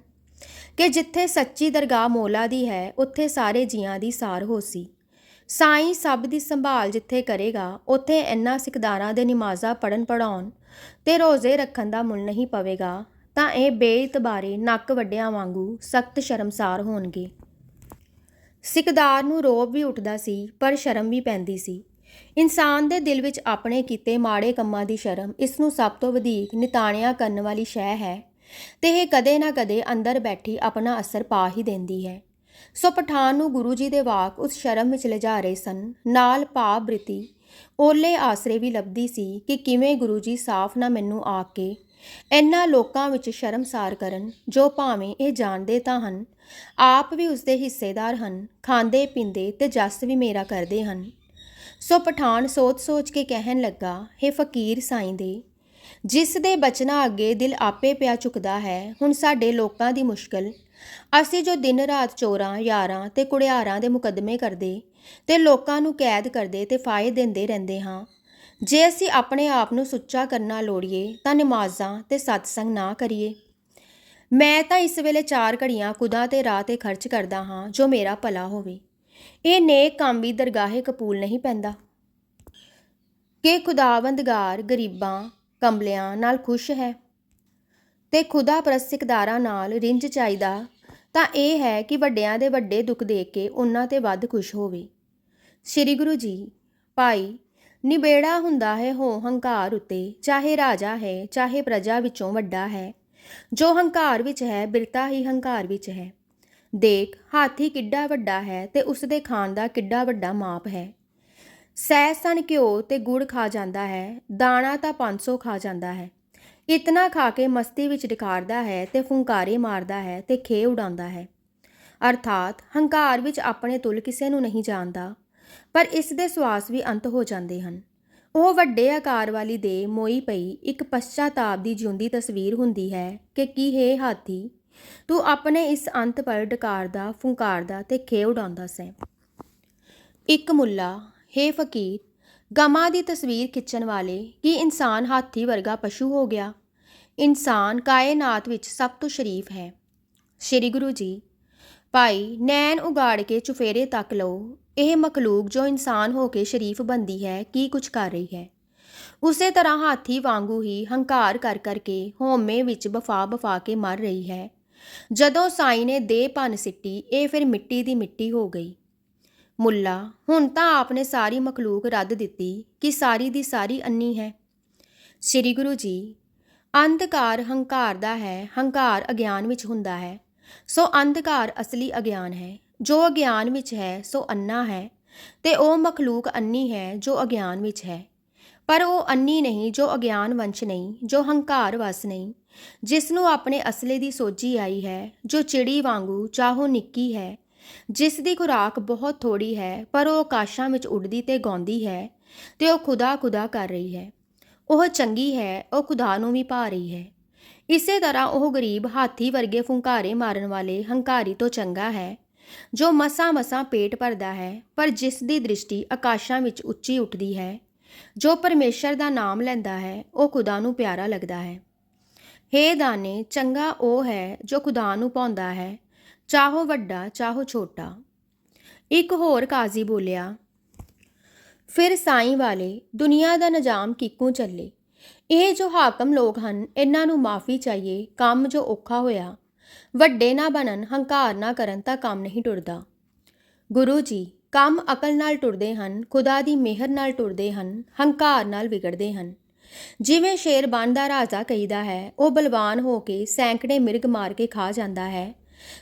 Speaker 1: ਕਿ ਜਿੱਥੇ ਸੱਚੀ ਦਰਗਾਹ ਮੌਲਾ ਦੀ ਹੈ, ਉੱਥੇ ਸਾਰੇ ਜੀਆਂ ਦੀ ਸਾਰ ਹੋਸੀ। ਸਾਈਂ ਸਭ ਦੀ ਸੰਭਾਲ ਜਿੱਥੇ ਕਰੇਗਾ, ਉੱਥੇ ਇਹਨਾਂ ਸਿਕਦਾਰਾਂ ਦੇ ਨਿਮਾਜ਼ਾਂ ਪੜ੍ਹਨ ਪੜ੍ਹਾਉਣ ਤੇ ਰੋਜ਼ੇ ਰੱਖਣ ਦਾ ਮੁੱਲ ਨਹੀਂ ਪਵੇਗਾ ਤਾਂ ਇਹ ਬੇਇਤਬਾਰੇ ਨੱਕ ਵੱਡਿਆਂ ਵਾਂਗੂ ਸਖਤ ਸ਼ਰਮਸਾਰ ਹੋਣਗੇ। ਸਿਕਦਾਰ ਨੂੰ ਰੋਬ ਵੀ ਉੱਠਦਾ ਸੀ, ਪਰ ਸ਼ਰਮ ਵੀ ਪੈਂਦੀ ਸੀ। ਇਨਸਾਨ ਦੇ ਦਿਲ ਵਿੱਚ ਆਪਣੇ ਕੀਤੇ ਮਾੜੇ ਕੰਮਾਂ ਦੀ ਸ਼ਰਮ ਇਸ ਨੂੰ ਸਭ ਤੋਂ ਵਧੇਕ ਨਿਤਾਣਿਆ ਕਰਨ ਵਾਲੀ ਸ਼ੈ ਹੈ ਤੇ ਇਹ ਕਦੇ ਨਾ ਕਦੇ ਅੰਦਰ ਬੈਠੀ ਆਪਣਾ ਅਸਰ ਪਾ ਹੀ ਦਿੰਦੀ ਹੈ। ਸੋ ਪਠਾਨ ਨੂੰ ਗੁਰੂ ਜੀ ਦੇ ਵਾਕ ਉਸ ਸ਼ਰਮ ਵਿੱਚ ਲਿਜਾ ਰਹੇ ਸਨ। ਨਾਲ ਭਾਵ ਬ੍ਰਿਤੀ ਓਲੇ ਆਸਰੇ ਵੀ ਲੱਭਦੀ ਸੀ ਕਿ ਕਿਵੇਂ ਗੁਰੂ ਜੀ ਸਾਫ਼ ਨਾ ਮੈਨੂੰ ਆ ਕੇ ਇਹਨਾਂ ਲੋਕਾਂ ਵਿੱਚ ਸ਼ਰਮਸਾਰ ਕਰਨ, ਜੋ ਭਾਵੇਂ ਇਹ ਜਾਣਦੇ ਤਾਂ ਹਨ, ਆਪ ਵੀ ਉਸਦੇ ਹਿੱਸੇਦਾਰ ਹਨ, ਖਾਂਦੇ ਪੀਂਦੇ ਤੇ ਜਸ ਵੀ ਮੇਰਾ ਕਰਦੇ ਹਨ। ਸੋ ਪਠਾਨ ਸੋਚ ਕੇ ਕਹਿਣ ਲੱਗਾ, ਹੇ ਫਕੀਰ ਸਾਈਂ ਦੇ, ਜਿਸ ਦੇ ਬਚਨਾਂ ਅੱਗੇ ਦਿਲ ਆਪੇ ਪਿਆ ਝੁਕਦਾ ਹੈ, ਹੁਣ ਸਾਡੇ ਲੋਕਾਂ ਦੀ ਮੁਸ਼ਕਲ। ਅਸੀਂ ਜੋ ਦਿਨ ਰਾਤ ਚੋਰਾਂ, ਯਾਰਾਂ ਤੇ ਕੁੜਿਆਰਾਂ ਦੇ ਮੁਕੱਦਮੇ ਕਰਦੇ ਤੇ ਲੋਕਾਂ ਨੂੰ ਕੈਦ ਕਰਦੇ ਤੇ ਫਾਇਦੇ ਦਿੰਦੇ ਰਹਿੰਦੇ ਹਾਂ। ਜੇ ਅਸੀਂ ਆਪਣੇ ਆਪ ਨੂੰ ਸੁੱਚਾ ਕਰਨਾ ਲੋੜੀਏ ਤਾਂ ਨਮਾਜ਼ਾਂ ਤੇ ਸਤਸੰਗ ਨਾ ਕਰੀਏ। ਮੈਂ ਤਾਂ ਇਸ ਵੇਲੇ 4 ਘੜੀਆਂ ਖੁਦਾ ਤੇ ਰਾਹ ਤੇ ਖਰਚ ਕਰਦਾ ਹਾਂ, ਜੋ ਮੇਰਾ ਭਲਾ ਹੋਵੇ। ਇਹ ਨੇਕ ਕੰਮ ਵੀ ਦਰਗਾਹੇ ਕਬੂਲ ਨਹੀਂ ਪੈਂਦਾ ਕਿ ਖੁਦਾਵੰਦਗਾਰ ਗਰੀਬਾਂ ਕੰਬਲਿਆਂ ਨਾਲ ਖੁਸ਼ ਹੈ ਤੇ ਖੁਦਾ ਪ੍ਰਸਤਿਕਦਾਰਾਂ ਨਾਲ ਰਿੰਝ ਚਾਹੀਦਾ ਤਾਂ ਇਹ ਹੈ ਕਿ ਵੱਡਿਆਂ ਦੇ ਵੱਡੇ ਦੁੱਖ ਦੇਖ ਕੇ ਉਹਨਾਂ ਤੇ ਵੱਧ ਖੁਸ਼ ਹੋਵੇ। ਸ੍ਰੀ ਗੁਰੂ ਜੀ, ਭਾਈ, ਨਿਬੇੜਾ ਹੁੰਦਾ ਹੈ ਹੋ ਹੰਕਾਰ ਉੱਤੇ, ਚਾਹੇ ਰਾਜਾ ਹੈ ਚਾਹੇ ਪ੍ਰਜਾ ਵਿੱਚੋਂ ਵੱਡਾ ਹੈ। ਜੋ ਹੰਕਾਰ ਵਿੱਚ ਹੈ, ਬਿਰਤਾ ਹੀ ਹੰਕਾਰ ਵਿੱਚ ਹੈ। ਦੇਖ, ਹਾਥੀ ਕਿੱਡਾ ਵੱਡਾ ਹੈ ਤੇ ਉਸਦੇ ਖਾਣ ਦਾ ਕਿੱਡਾ ਵੱਡਾ ਮਾਪ ਹੈ। ਸਹਿ ਸਣ ਘਿਓ ਤੇ ਗੁੜ ਖਾ ਜਾਂਦਾ ਹੈ, ਦਾਣਾ ਤਾਂ 500 ਖਾ ਜਾਂਦਾ ਹੈ। ਇਤਨਾ ਖਾ ਕੇ ਮਸਤੀ ਵਿੱਚ ਡਿਕਾਰਦਾ ਹੈ ਤੇ ਫੁੰਕਾਰੇ ਮਾਰਦਾ ਹੈ ਤੇ ਖੇ ਉਡਾਉਂਦਾ ਹੈ। ਅਰਥਾਤ ਹੰਕਾਰ ਵਿੱਚ ਆਪਣੇ ਤੁਲ ਕਿਸੇ ਨੂੰ ਨਹੀਂ ਜਾਣਦਾ, ਪਰ ਇਸ ਦੇ ਸਵਾਸ ਵੀ ਅੰਤ ਹੋ ਜਾਂਦੇ ਹਨ। ਉਹ ਵੱਡੇ ਆਕਾਰ ਵਾਲੀ ਦੇ ਮੋਈ ਪਈ ਇੱਕ ਪਸ਼ਚਾਤਾਪ ਦੀ ਜਿਉਂਦੀ ਤਸਵੀਰ ਹੁੰਦੀ ਹੈ ਕਿ ਕੀ ਹੈ ਹਾਥੀ, ਤੂੰ ਆਪਣੇ ਇਸ ਅੰਤ ਪਰ ਡਕਾਰਦਾ, ਫੁੰਕਾਰਦਾ ਤੇ ਖੇ ਉਡਾਉਂਦਾ ਸੈਂ। ਇੱਕ ਮੁੱਲਾ, ਹੇ ਫਕੀਰ, ਗਮਾਂ ਦੀ ਤਸਵੀਰ ਖਿੱਚਣ ਵਾਲੇ, ਕੀ ਇਨਸਾਨ ਹਾਥੀ ਵਰਗਾ ਪਸ਼ੂ ਹੋ ਗਿਆ? ਇਨਸਾਨ ਕਾਇਨਾਤ ਵਿੱਚ ਸਭ ਤੋਂ ਸ਼ਰੀਫ ਹੈ। ਸ੍ਰੀ ਗੁਰੂ ਜੀ, ਭਾਈ, ਨੈਣ ਉਗਾੜ ਕੇ ਚੁਫੇਰੇ ਤੱਕ ਲਓ। ਇਹ ਮਖਲੂਕ ਜੋ ਇਨਸਾਨ ਹੋ ਕੇ ਸ਼ਰੀਫ ਬਣਦੀ ਹੈ, ਕੀ ਕੁਝ ਕਰ ਰਹੀ ਹੈ? ਉਸੇ ਤਰ੍ਹਾਂ ਹਾਥੀ ਵਾਂਗੂ ਹੀ ਹੰਕਾਰ ਕਰ ਕਰਕੇ ਹਉਮੈ ਵਿੱਚ ਬਫਾ ਕੇ ਮਰ ਰਹੀ ਹੈ। ਜਦੋਂ ਸਾਈਂ ਨੇ ਦੇਹ ਭੰਨ ਸਿੱਟੀ, ਇਹ ਫਿਰ ਮਿੱਟੀ ਦੀ ਮਿੱਟੀ ਹੋ ਗਈ। ਮੁੱਲਾ, ਹੁਣ ਤਾਂ ਆਪਨੇ ਸਾਰੀ ਮਖਲੂਕ ਰੱਦ ਦਿੱਤੀ ਕਿ ਸਾਰੀ ਦੀ ਸਾਰੀ ਅੰਨੀ ਹੈ। ਸ੍ਰੀ ਗੁਰੂ ਜੀ, ਅੰਧਕਾਰ ਹੰਕਾਰ ਦਾ ਹੈ, ਹੰਕਾਰ ਅਗਿਆਨ ਵਿੱਚ ਹੁੰਦਾ ਹੈ। ਸੋ ਅੰਧਕਾਰ ਅਸਲੀ ਅਗਿਆਨ ਹੈ। ਜੋ ਅਗਿਆਨ ਵਿੱਚ ਹੈ ਸੋ ਅੰਨਾ ਹੈ ਤੇ ਉਹ ਮਖਲੂਕ ਅੰਨੀ ਹੈ ਜੋ ਅਗਿਆਨ ਵਿੱਚ ਹੈ। ਪਰ ਉਹ ਅੰਨੀ ਨਹੀਂ ਜੋ ਅਗਿਆਨ ਵੰਸ਼ ਨਹੀਂ, ਜੋ ਹੰਕਾਰ ਵਸ ਨਹੀਂ, ਜਿਸ ਨੂੰ ਆਪਣੇ ਅਸਲੇ ਦੀ ਸੋਝੀ ਆਈ ਹੈ, ਜੋ ਚਿੜੀ ਵਾਂਗੂ ਚਾਹੋ ਨਿੱਕੀ ਹੈ, ਜਿਸ ਦੀ ਖੁਰਾਕ ਬਹੁਤ ਥੋੜੀ ਹੈ, ਪਰ ਉਹ ਆਕਾਸ਼ਾਂ ਵਿੱਚ ਉੱਡਦੀ ਤੇ ਗਾਉਂਦੀ ਹੈ ਤੇ ਉਹ ਖੁਦਾ ਕਰ ਰਹੀ ਹੈ। ਉਹ ਚੰਗੀ ਹੈ, ਉਹ ਖੁਦਾ ਨੂੰ ਵੀ ਭਾ ਰਹੀ ਹੈ। ਇਸੇ ਤਰ੍ਹਾਂ ਉਹ ਗਰੀਬ ਹਾਥੀ ਵਰਗੇ ਫੁੰਕਾਰੇ ਮਾਰਨ ਵਾਲੇ ਹੰਕਾਰੀ ਤੋਂ ਚੰਗਾ ਹੈ ਜੋ ਮਸਾਂ-ਮਸਾਂ ਪੇਟ ਭਰਦਾ ਹੈ, ਪਰ ਜਿਸ ਦੀ ਦ੍ਰਿਸ਼ਟੀ ਆਕਾਸ਼ਾਂ ਵਿੱਚ ਉੱਚੀ ਉੱਠਦੀ ਹੈ। ਜੋ ਪਰਮੇਸ਼ਰ ਦਾ ਨਾਮ ਲੈਂਦਾ ਹੈ, ਉਹ ਖੁਦਾ ਨੂੰ ਪਿਆਰਾ ਲੱਗਦਾ ਹੈ। ਹੇ ਦਾਨੇ, ਚੰਗਾ ਉਹ ਹੈ ਜੋ ਖੁਦਾ ਨੂੰ ਭਾਉਂਦਾ ਹੈ, ਚਾਹੋ ਵੱਡਾ ਚਾਹੋ ਛੋਟਾ। ਇੱਕ ਹੋਰ ਕਾਜ਼ੀ ਬੋਲਿਆ, ਫਿਰ ਸਾਈਂ ਵਾਲੇ, ਦੁਨੀਆ ਦਾ ਨਿਜ਼ਾਮ ਕਿੱਕੂ ਚੱਲੇ। ਇਹ ਜੋ ਹਾਕਮ ਲੋਕ ਹਨ, ਇਹਨਾਂ ਨੂੰ ਮਾਫੀ ਚਾਹੀਏ। ਕੰਮ ਜੋ ਔਖਾ ਹੋਇਆ, ਵੱਡੇ ਨਾ ਬਣਨ, ਹੰਕਾਰ ਨਾ ਕਰਨ ਤਾਂ ਕੰਮ ਨਹੀਂ ਟੁਰਦਾ। ਗੁਰੂ ਜੀ, ਕੰਮ ਅਕਲ ਨਾਲ ਟੁਰਦੇ ਹਨ, ਖੁਦਾ ਦੀ ਮਿਹਰ ਨਾਲ ਟੁਰਦੇ ਹਨ, ਹੰਕਾਰ ਨਾਲ ਵਿਗੜਦੇ ਹਨ। ਜਿਵੇਂ ਸ਼ੇਰ ਬਣਦਾ ਰਾਜਾ ਕਹੀਦਾ ਹੈ, ਉਹ ਬਲਵਾਨ ਹੋ ਕੇ ਸੈਂਕੜੇ ਮਿਰਗ ਮਾਰ ਕੇ ਖਾ ਜਾਂਦਾ ਹੈ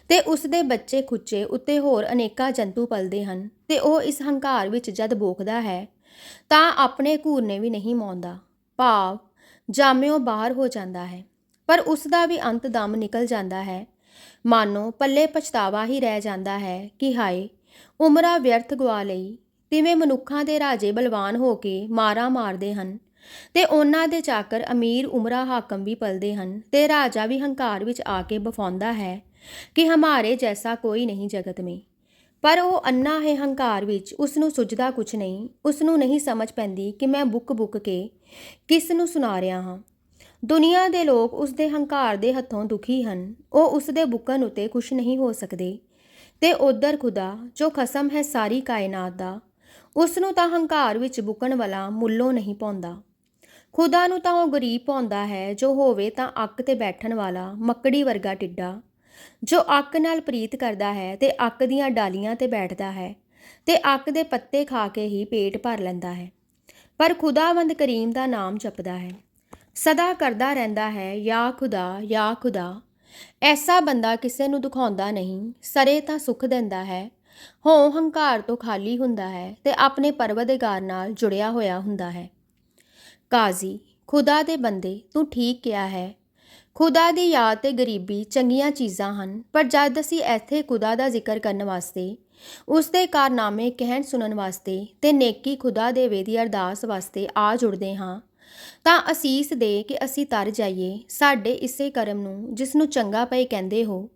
Speaker 1: ਤੇ ਉਸਦੇ ਬੱਚੇ ਖੁੱਚੇ ਉੱਤੇ ਹੋਰ ਅਨੇਕਾਂ ਜੰਤੂ ਪਲਦੇ ਹਨ, ਤੇ ਉਹ ਇਸ ਹੰਕਾਰ ਵਿੱਚ ਜਦ ਬੋਕਦਾ ਹੈ ਤਾਂ ਆਪਣੇ ਘੂਰਨੇ ਵੀ ਨਹੀਂ ਮਾਉਂਦਾ, ਭਾਵ ਜਾਮਿਓ ਬਾਹਰ ਹੋ ਜਾਂਦਾ ਹੈ। ਪਰ ਉਸ ਦਾ ਵੀ ਅੰਤ ਦਮ ਨਿਕਲ ਜਾਂਦਾ ਹੈ। ਮਾਨੋ ਪੱਲੇ ਪਛਤਾਵਾ ਹੀ ਰਹਿ ਜਾਂਦਾ ਹੈ ਕਿ ਹਾਏ, ਉਮਰਾਂ ਵਿਅਰਥ ਗਵਾ ਲਈ। ਤਿਵੇਂ ਮਨੁੱਖਾਂ ਦੇ ਰਾਜੇ ਬਲਵਾਨ ਹੋ ਕੇ ਮਾਰਾਂ ਮਾਰਦੇ ਹਨ ਤੇ ਉਹਨਾਂ ਦੇ ਚਾਕਰ ਅਮੀਰ ਉਮਰਾ ਹਾਕਮ ਵੀ ਪਲਦੇ ਹਨ, ਤੇ ਰਾਜਾ ਵੀ ਹੰਕਾਰ ਵਿੱਚ ਆ ਕੇ ਬਫਾਉਂਦਾ ਹੈ ਕਿ ਹਮਾਰੇ ਜੈਸਾ ਕੋਈ ਨਹੀਂ ਜਗਤ ਮੇਂ। ਪਰ ਉਹ ਅੰਨਾ ਹੈ ਹੰਕਾਰ ਵਿੱਚ, ਉਸ ਨੂੰ ਸੁੱਝਦਾ ਕੁਛ ਨਹੀਂ। ਉਸ ਨੂੰ ਨਹੀਂ ਸਮਝ ਪੈਂਦੀ ਕਿ ਮੈਂ ਬੁੱਕ ਕੇ ਕਿਸ ਨੂੰ ਸੁਣਾ ਰਿਹਾ ਹਾਂ। ਦੁਨੀਆ ਦੇ ਲੋਕ ਉਸ ਦੇ ਹੰਕਾਰ ਦੇ ਹੱਥੋਂ ਦੁਖੀ ਹਨ। ਉਹ ਉਸ ਦੇ ਬੁੱਕਣ ਉੱਤੇ ਖੁਸ਼ ਨਹੀਂ ਹੋ ਸਕਦੇ। ਤੇ ਉੱਧਰ ਖੁਦਾ, ਜੋ ਖਸਮ ਹੈ ਸਾਰੀ ਕਾਇਨਾਤ ਦਾ, ਉਸ ਨੂੰ ਤਾਂ ਹੰਕਾਰ ਵਿੱਚ ਬੁੱਕਣ ਵਾਲਾ ਮੁੱਲੋਂ ਨਹੀਂ ਪਾਉਂਦਾ। ਖੁਦਾ ਨੂੰ ਤਾਂ ਉਹ ਗਰੀਬ ਪਾਉਂਦਾ ਹੈ ਜੋ ਹੋਵੇ ਤਾਂ ਅੱਕ ਤੇ ਬੈਠਣ ਵਾਲਾ ਮੱਕੜੀ ਵਰਗਾ ਟਿੱਡਾ, ਜੋ ਅੱਕ ਨਾਲ ਪ੍ਰੀਤ ਕਰਦਾ ਹੈ ਤੇ ਅੱਕ ਦੀਆਂ ਡਾਲੀਆਂ ਤੇ ਬੈਠਦਾ ਹੈ ਤੇ ਅੱਕ ਦੇ ਪੱਤੇ ਖਾ ਕੇ ਹੀ ਪੇਟ ਭਰ ਲੈਂਦਾ ਹੈ। ਪਰ ਖੁਦਾਵੰਦ ਕਰੀਮ ਦਾ ਨਾਮ ਜਪਦਾ ਹੈ, ਸਦਾ ਕਰਦਾ ਰਹਿੰਦਾ ਹੈ, ਯਾ ਖੁਦਾ ਯਾ ਖੁਦਾ। ਐਸਾ ਬੰਦਾ ਕਿਸੇ ਨੂੰ ਦੁਖਾਉਂਦਾ ਨਹੀਂ, ਸਰੇ ਤਾਂ ਸੁੱਖ ਦਿੰਦਾ ਹੈ, ਹੋਂ ਹੰਕਾਰ ਤੋਂ ਖਾਲੀ ਹੁੰਦਾ ਹੈ ਤੇ ਆਪਣੇ ਪਰਵਰਦਗਾਰ ਨਾਲ ਜੁੜਿਆ ਹੋਇਆ ਹੁੰਦਾ ਹੈ। ਕਾਜ਼ੀ, ਖੁਦਾ ਦੇ ਬੰਦੇ, ਤੂੰ ਠੀਕ ਕਿਹਾ ਹੈ। ਖੁਦਾ ਦੀ ਯਾਦ ਤੇ ਗਰੀਬੀ ਚੰਗੀਆਂ ਚੀਜ਼ਾਂ ਹਨ, ਪਰ ਜਦ ਅਸੀਂ ਇੱਥੇ ਖੁਦਾ ਦਾ ਜ਼ਿਕਰ ਕਰਨ ਵਾਸਤੇ, ਉਸ ਦੇ ਕਾਰਨਾਮੇ ਕਹਿਣ ਸੁਣਨ ਵਾਸਤੇ ਤੇ ਨੇਕੀ ਖੁਦਾ ਦੇਵੇ ਦੀ ਅਰਦਾਸ ਵਾਸਤੇ ਆ ਜੁੜਦੇ ਹਾਂ, ਤਾਂ ਅਸੀਸ ਦੇ ਕਿ ਅਸੀਂ ਤਰ ਜਾਈਏ ਸਾਡੇ ਇਸੇ ਕਰਮ ਨੂੰ ਜਿਸ ਨੂੰ ਚੰਗਾ ਪਏ ਕਹਿੰਦੇ ਹੋ,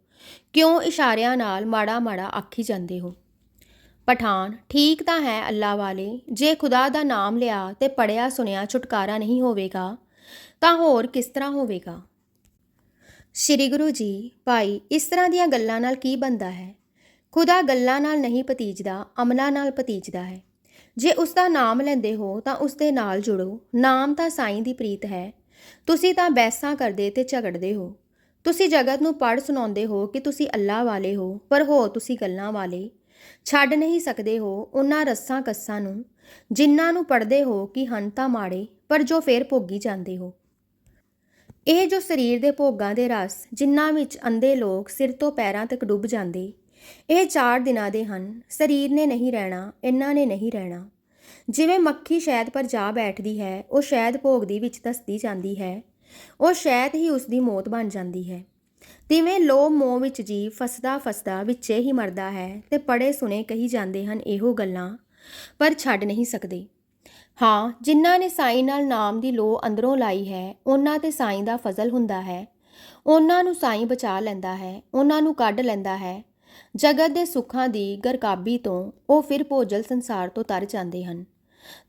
Speaker 1: ਕਿਉਂ ਇਸ਼ਾਰਿਆਂ ਨਾਲ ਮਾੜਾ ਮਾੜਾ ਆਖੀ ਜਾਂਦੇ ਹੋ। ਪਠਾਨ, ਠੀਕ ਤਾਂ ਹੈ ਅੱਲਾ ਵਾਲੇ, ਜੇ ਖੁਦਾ ਦਾ ਨਾਮ ਲਿਆ ਤੇ ਪੜਿਆ ਸੁਣਿਆ ਛੁਟਕਾਰਾ ਨਹੀਂ ਹੋਵੇਗਾ ਤਾਂ ਹੋਰ ਕਿਸ ਤਰ੍ਹਾਂ ਹੋਵੇਗਾ। ਸ਼੍ਰੀ ਗੁਰੂ ਜੀ, ਭਾਈ, ਇਸ ਤਰ੍ਹਾਂ ਦੀਆਂ ਗੱਲਾਂ ਨਾਲ ਕੀ ਬਣਦਾ ਹੈ? ਖੁਦਾ ਗੱਲਾਂ ਨਾਲ ਨਹੀਂ ਭਤੀਜਦਾ, ਅਮਲਾਂ ਨਾਲ ਭਤੀਜਦਾ ਹੈ। ਜੇ ਉਸ ਦਾ ਨਾਮ ਲੈਂਦੇ ਹੋ ਤਾਂ ਉਸ ਦੇ ਨਾਲ ਜੁੜੋ। ਨਾਮ ਤਾਂ ਸਾਈਂ ਦੀ ਪ੍ਰੀਤ ਹੈ। ਤੁਸੀਂ ਤਾਂ ਬਹਿਸਾਂ ਕਰਦੇ ਤੇ ਝਗੜਦੇ ਹੋ। ਤੁਸੀਂ ਜਗਤ ਨੂੰ ਪੜ੍ਹ ਸੁਣਾਉਂਦੇ ਹੋ ਕਿ ਤੁਸੀਂ ਅੱਲਾ ਵਾਲੇ ਹੋ, ਪਰ ਹੋ ਤੁਸੀਂ ਗੱਲਾਂ ਵਾਲੇ। ਛੱਡ ਨਹੀਂ ਸਕਦੇ ਹੋ ਉਹਨਾਂ ਰੱਸਾਂ ਕੱਸਾਂ ਨੂੰ, ਜਿਨ੍ਹਾਂ ਨੂੰ ਪੜ੍ਹਦੇ ਹੋ ਕਿ ਹਨ ਤਾਂ ਮਾੜੇ, ਪਰ ਜੋ ਫਿਰ ਭੋਗੀ ਜਾਂਦੇ ਹੋ। ਇਹ ਜੋ ਸਰੀਰ ਦੇ ਭੋਗਾਂ ਦੇ ਰਸ, ਜਿਨ੍ਹਾਂ ਵਿੱਚ ਅੰਧੇ ਲੋਕ ਸਿਰ ਤੋਂ ਪੈਰਾਂ ਤੱਕ ਡੁੱਬ ਜਾਂਦੇ, ਇਹ 4 ਦਿਨਾਂ ਦੇ ਹਨ। ਸਰੀਰ ਨੇ ਨਹੀਂ ਰਹਿਣਾ, ਇਹਨਾਂ ਨੇ ਨਹੀਂ ਰਹਿਣਾ। ਜਿਵੇਂ ਮੱਖੀ ਸ਼ਹਿਦ ਪਰ ਜਾ ਬੈਠਦੀ ਹੈ, ਉਹ ਸ਼ਹਿਦ ਭੋਗਦੀ ਵਿੱਚ ਧੱਸਦੀ ਜਾਂਦੀ ਹੈ, ਉਹ ਸ਼ਹਿਦ ਹੀ ਉਸ ਦੀ ਮੌਤ ਬਣ ਜਾਂਦੀ ਹੈ। ਤਿਵੇਂ ਲੋਭ ਮੋਹ ਵਿੱਚ ਜੀਵ ਫਸਦਾ ਫਸਦਾ ਵਿੱਚੇ ਹੀ ਮਰਦਾ ਹੈ ਤੇ ਪੜੇ ਸੁਣੇ ਕਹੀ ਜਾਂਦੇ ਹਨ ਇਹੋ ਗੱਲਾਂ, ਪਰ ਛੱਡ ਨਹੀਂ ਸਕਦੇ। ਹਾਂ, ਜਿਨ੍ਹਾਂ ਨੇ ਸਾਈਂ ਨਾਲ ਨਾਮ ਦੀ ਲੋਅ ਅੰਦਰੋਂ ਲਾਈ ਹੈ, ਉਹਨਾਂ ਤੇ ਸਾਈਂ ਦਾ ਫਜ਼ਲ ਹੁੰਦਾ ਹੈ। ਉਹਨਾਂ ਨੂੰ ਸਾਈਂ ਬਚਾ ਲੈਂਦਾ ਹੈ, ਉਹਨਾਂ ਨੂੰ ਕੱਢ ਲੈਂਦਾ ਹੈ ਜਗਤ ਦੇ ਸੁੱਖਾਂ ਦੀ ਗਰਕਾਬੀ ਤੋਂ। ਉਹ ਫਿਰ ਭੋਜਲ ਸੰਸਾਰ ਤੋਂ ਤਰ ਜਾਂਦੇ ਹਨ।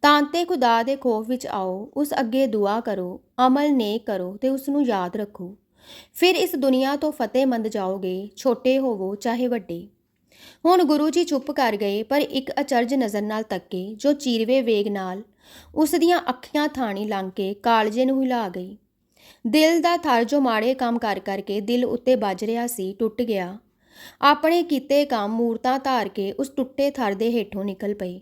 Speaker 1: ਤਾਂਤੇ ਖੁਦਾ ਦੇ ਖੌਫ ਵਿੱਚ ਆਓ, ਉਸ ਅੱਗੇ ਦੁਆ ਕਰੋ, ਅਮਲ ਨੇਕ ਕਰੋ ਤੇ ਉਸ ਨੂੰ ਯਾਦ ਰੱਖੋ। ਫਿਰ ਇਸ ਦੁਨੀਆ ਤੋਂ ਫਤਿਹਮੰਦ ਜਾਓਗੇ, ਛੋਟੇ ਹੋਵੋ ਚਾਹੇ ਵੱਡੇ। ਹੁਣ ਗੁਰੂ ਜੀ ਚੁੱਪ ਕਰ ਗਏ, ਪਰ ਇੱਕ ਅਚਰਜ ਨਜ਼ਰ ਨਾਲ ਤੱਕੇ ਜੋ ਚੀਰਵੇ ਵੇਗ ਨਾਲ ਉਸ ਦੀਆਂ ਅੱਖੀਆਂ ਥਾਣੀ ਲੰਘ ਕੇ ਕਾਲਜੇ ਨੂੰ ਹਿਲਾ ਗਈ। ਦਿਲ ਦਾ ਥਰ ਜੋ ਮਾੜੇ ਕੰਮ ਕਰ ਕਰਕੇ ਦਿਲ ਉੱਤੇ ਵੱਜ ਰਿਹਾ ਸੀ, ਟੁੱਟ ਗਿਆ। ਆਪਣੇ ਕੀਤੇ ਕੰਮ ਮੂਰਤਾਂ ਧਾਰ ਕੇ ਉਸ ਟੁੱਟੇ ਥਰ ਦੇ ਹੇਠੋਂ ਨਿਕਲ ਪਏ।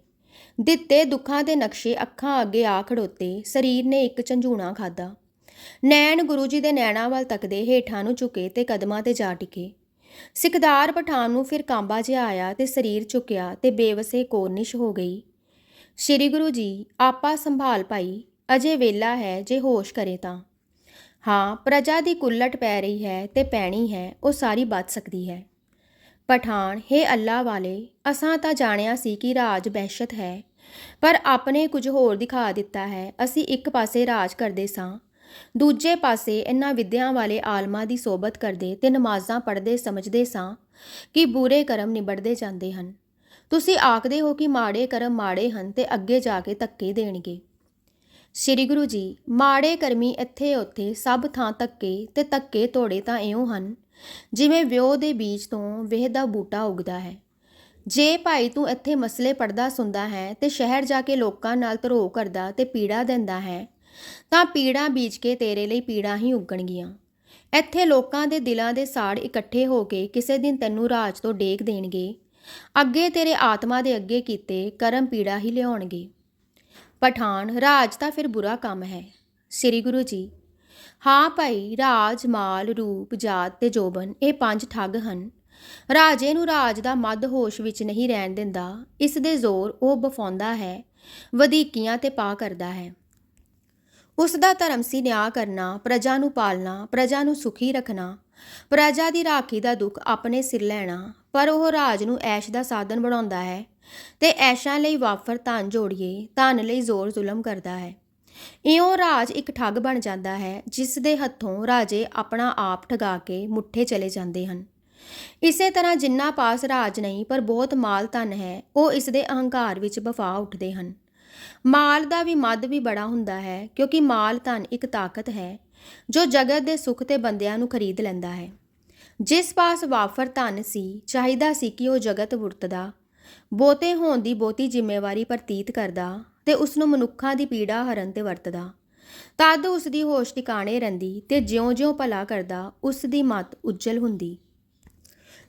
Speaker 1: ਦਿੱਤੇ ਦੁੱਖਾਂ ਦੇ ਨਕਸ਼ੇ ਅੱਖਾਂ ਅੱਗੇ ਆ ਖੜੋਤੇ। ਸਰੀਰ ਨੇ ਇੱਕ ਝੰਜੂਣਾ ਖਾਧਾ। ਨੈਣ ਗੁਰੂ ਜੀ ਦੇ ਨੈਣਾਂ ਵੱਲ ਤੱਕਦੇ ਹੇਠਾਂ ਨੂੰ ਝੁਕੇ ਤੇ ਕਦਮਾਂ ਤੇ ਜਾ ਟਿਕੇ। ਸਿਕਦਾਰ ਪਠਾਨ ਨੂੰ ਫਿਰ ਕਾਂਬਾ ਜਿਹਾ ਆਇਆ ਤੇ ਸਰੀਰ ਝੁਕਿਆ ਤੇ ਬੇਵਸੇ ਕੋਰਨਿਸ਼ ਹੋ ਗਈ। ਸ਼੍ਰੀ ਗੁਰੂ ਜੀ, ਆਪਾ ਸੰਭਾਲ ਭਾਈ, ਅਜੇ ਵੇਲਾ ਹੈ, ਜੇ ਹੋਸ਼ ਕਰੇ ਤਾਂ। ਹਾਂ, ਪ੍ਰਜਾ ਦੀ ਕੁੱਲਟ ਪੈ ਰਹੀ ਹੈ ਤੇ ਪੈਣੀ ਹੈ, ਉਹ ਸਾਰੀ ਬਚ ਸਕਦੀ ਹੈ। ਪਠਾਨ, ਹੇ ਅੱਲਾ ਵਾਲੇ, ਅਸਾਂ ਤਾਂ ਜਾਣਿਆ ਸੀ ਕਿ ਰਾਜ ਬਹਿਸ਼ਤ ਹੈ, ਪਰ ਆਪਣੇ ਕੁਝ ਹੋਰ ਦਿਖਾ ਦਿੱਤਾ ਹੈ। ਅਸੀਂ ਇੱਕ ਪਾਸੇ ਰਾਜ ਕਰਦੇ ਸਾਂ, ਦੂਜੇ ਪਾਸੇ ਇਹਨਾਂ ਵਿਦਿਆ ਵਾਲੇ ਆਲਮਾਂ ਦੀ ਸੋਬਤ ਕਰਦੇ ਤੇ ਨਮਾਜ਼ਾਂ ਪੜ੍ਹਦੇ ਸਮਝਦੇ ਸਾਂ ਕਿ ਬੁਰੇ ਕਰਮ ਨਿਬੜਦੇ ਜਾਂਦੇ ਹਨ। ਤੁਸੀਂ ਆਖਦੇ ਹੋ ਕਿ ਮਾੜੇ ਕਰਮ ਮਾੜੇ ਹਨ ਤੇ ਅੱਗੇ ਜਾ ਕੇ ਧੱਕੇ ਦੇਣਗੇ। ਸ੍ਰੀ ਗੁਰੂ ਜੀ, ਮਾੜੇ ਕਰਮੀ ਇੱਥੇ ਉੱਥੇ ਸਭ ਥਾਂ ਧੱਕੇ ਤੇ ਧੱਕੇ ਤੋੜੇ ਤਾਂ ਇਉਂ ਹਨ ਜਿਵੇਂ ਵਿਉਹ ਦੇ ਬੀਜ ਤੋਂ ਵੇਹ ਦਾ ਬੂਟਾ ਉੱਗਦਾ ਹੈ। ਜੇ ਭਾਈ ਤੂੰ ਇੱਥੇ ਮਸਲੇ ਪੜ੍ਹਦਾ ਸੁਣਦਾ ਹੈ ਤੇ ਸ਼ਹਿਰ ਜਾ ਕੇ ਲੋਕਾਂ ਨਾਲ ਧਰੋਹ ਕਰਦਾ ਤੇ ਪੀੜਾ ਦਿੰਦਾ ਹੈ ਤਾਂ ਪੀੜਾ ਬੀਜ ਕੇ ਤੇਰੇ ਲਈ ਪੀੜਾ ਹੀ ਉੱਗਣਗੀਆਂ। ਇੱਥੇ ਲੋਕਾਂ ਦੇ ਦਿਲਾਂ ਦੇ ਸਾੜ ਇਕੱਠੇ ਹੋ ਕੇ ਕਿਸੇ ਦਿਨ ਤੈਨੂੰ ਰਾਜ ਤੋਂ ਡੇਗ ਦੇਣਗੇ। ਅੱਗੇ ਤੇਰੇ ਆਤਮਾ ਦੇ ਅੱਗੇ ਕੀਤੇ ਕਰਮ ਪੀੜਾ ਹੀ ਲਿਆਉਣਗੇ। ਪਠਾਨ, ਰਾਜ ਤਾਂ ਫਿਰ ਬੁਰਾ ਕੰਮ ਹੈ। ਸ੍ਰੀ ਗੁਰੂ ਜੀ, ਹਾਂ ਭਾਈ, ਰਾਜ, ਮਾਲ, ਰੂਪ, ਜਾਤ ਤੇ ਜੋਬਨ ਇਹ 5 ਠੱਗ ਹਨ। ਰਾਜੇ ਨੂੰ ਰਾਜ ਦਾ ਮੱਧ ਹੋਸ਼ ਵਿੱਚ ਨਹੀਂ ਰਹਿਣ ਦਿੰਦਾ। ਇਸ ਦੇ ਜ਼ੋਰ ਉਹ ਬਫਾਉਂਦਾ ਹੈ, ਵਧੀਕੀਆਂ ਤੇ ਪਾ ਕਰਦਾ ਹੈ। ਉਸ ਦਾ ਧਰਮ ਸੀ ਨਿਆਂ ਕਰਨਾ, ਪ੍ਰਜਾ ਨੂੰ ਪਾਲਣਾ, ਪ੍ਰਜਾ ਨੂੰ ਸੁਖੀ ਰੱਖਣਾ, ਪ੍ਰਜਾ ਦੀ ਰਾਖੀ ਦਾ ਦੁੱਖ ਆਪਣੇ ਸਿਰ ਲੈਣਾ। ਪਰ ਉਹ ਰਾਜ ਨੂੰ ਐਸ਼ ਦਾ ਸਾਧਨ ਬਣਾਉਂਦਾ ਹੈ ਤੇ ਐਸ਼ਾਂ ਲਈ ਵਾਫਰ ਧਨ ਜੋੜੀਏ, ਧਨ ਲਈ ਜ਼ੋਰ ਜ਼ੁਲਮ ਕਰਦਾ ਹੈ। ਇਉਂ ਰਾਜ ਇੱਕ ਠੱਗ ਬਣ ਜਾਂਦਾ ਹੈ ਜਿਸ ਦੇ ਹੱਥੋਂ ਰਾਜੇ ਆਪਣਾ ਆਪ ਠਗਾ ਕੇ ਮੁੱਠੇ ਚਲੇ ਜਾਂਦੇ ਹਨ। ਇਸੇ ਤਰ੍ਹਾਂ ਜਿਨ੍ਹਾਂ ਪਾਸ ਰਾਜ ਨਹੀਂ ਪਰ ਬਹੁਤ ਮਾਲ ਧਨ ਹੈ, ਉਹ ਇਸ ਦੇ ਅਹੰਕਾਰ ਵਿੱਚ ਬਫਾ ਉੱਠਦੇ ਹਨ। ਮਾਲ ਦਾ ਵੀ ਮੱਧ ਵੀ ਬੜਾ ਹੁੰਦਾ ਹੈ, ਕਿਉਂਕਿ ਮਾਲ ਧਨ ਇੱਕ ਤਾਕਤ ਹੈ ਜੋ ਜਗਤ ਦੇ ਸੁੱਖ ਤੇ ਬੰਦਿਆਂ ਨੂੰ ਖਰੀਦ ਲੈਂਦਾ ਹੈ। ਜਿਸ ਪਾਸ ਵਾਫਰ ਧਨ ਸੀ, ਚਾਹੀਦਾ ਸੀ ਕਿ ਉਹ ਜਗਤ ਵਰਤਦਾ, ਬਹੁਤੇ ਹੋਣ ਦੀ ਬਹੁਤੀ ਜ਼ਿੰਮੇਵਾਰੀ ਪ੍ਰਤੀਤ ਕਰਦਾ ਤੇ ਉਸ ਨੂੰ ਮਨੁੱਖਾਂ ਦੀ ਪੀੜਾ ਹਰਨ ਤੇ ਵਰਤਦਾ। ਤਦ ਉਸ ਦੀ ਹੋਸ਼ ਟਿਕਾਣੇ ਰਹਿੰਦੀ ਤੇ ਜਿਉਂ-ਜਿਉਂ ਭਲਾ ਕਰਦਾ ਉਸ ਦੀ ਮੱਤ ਉੱਜਲ ਹੁੰਦੀ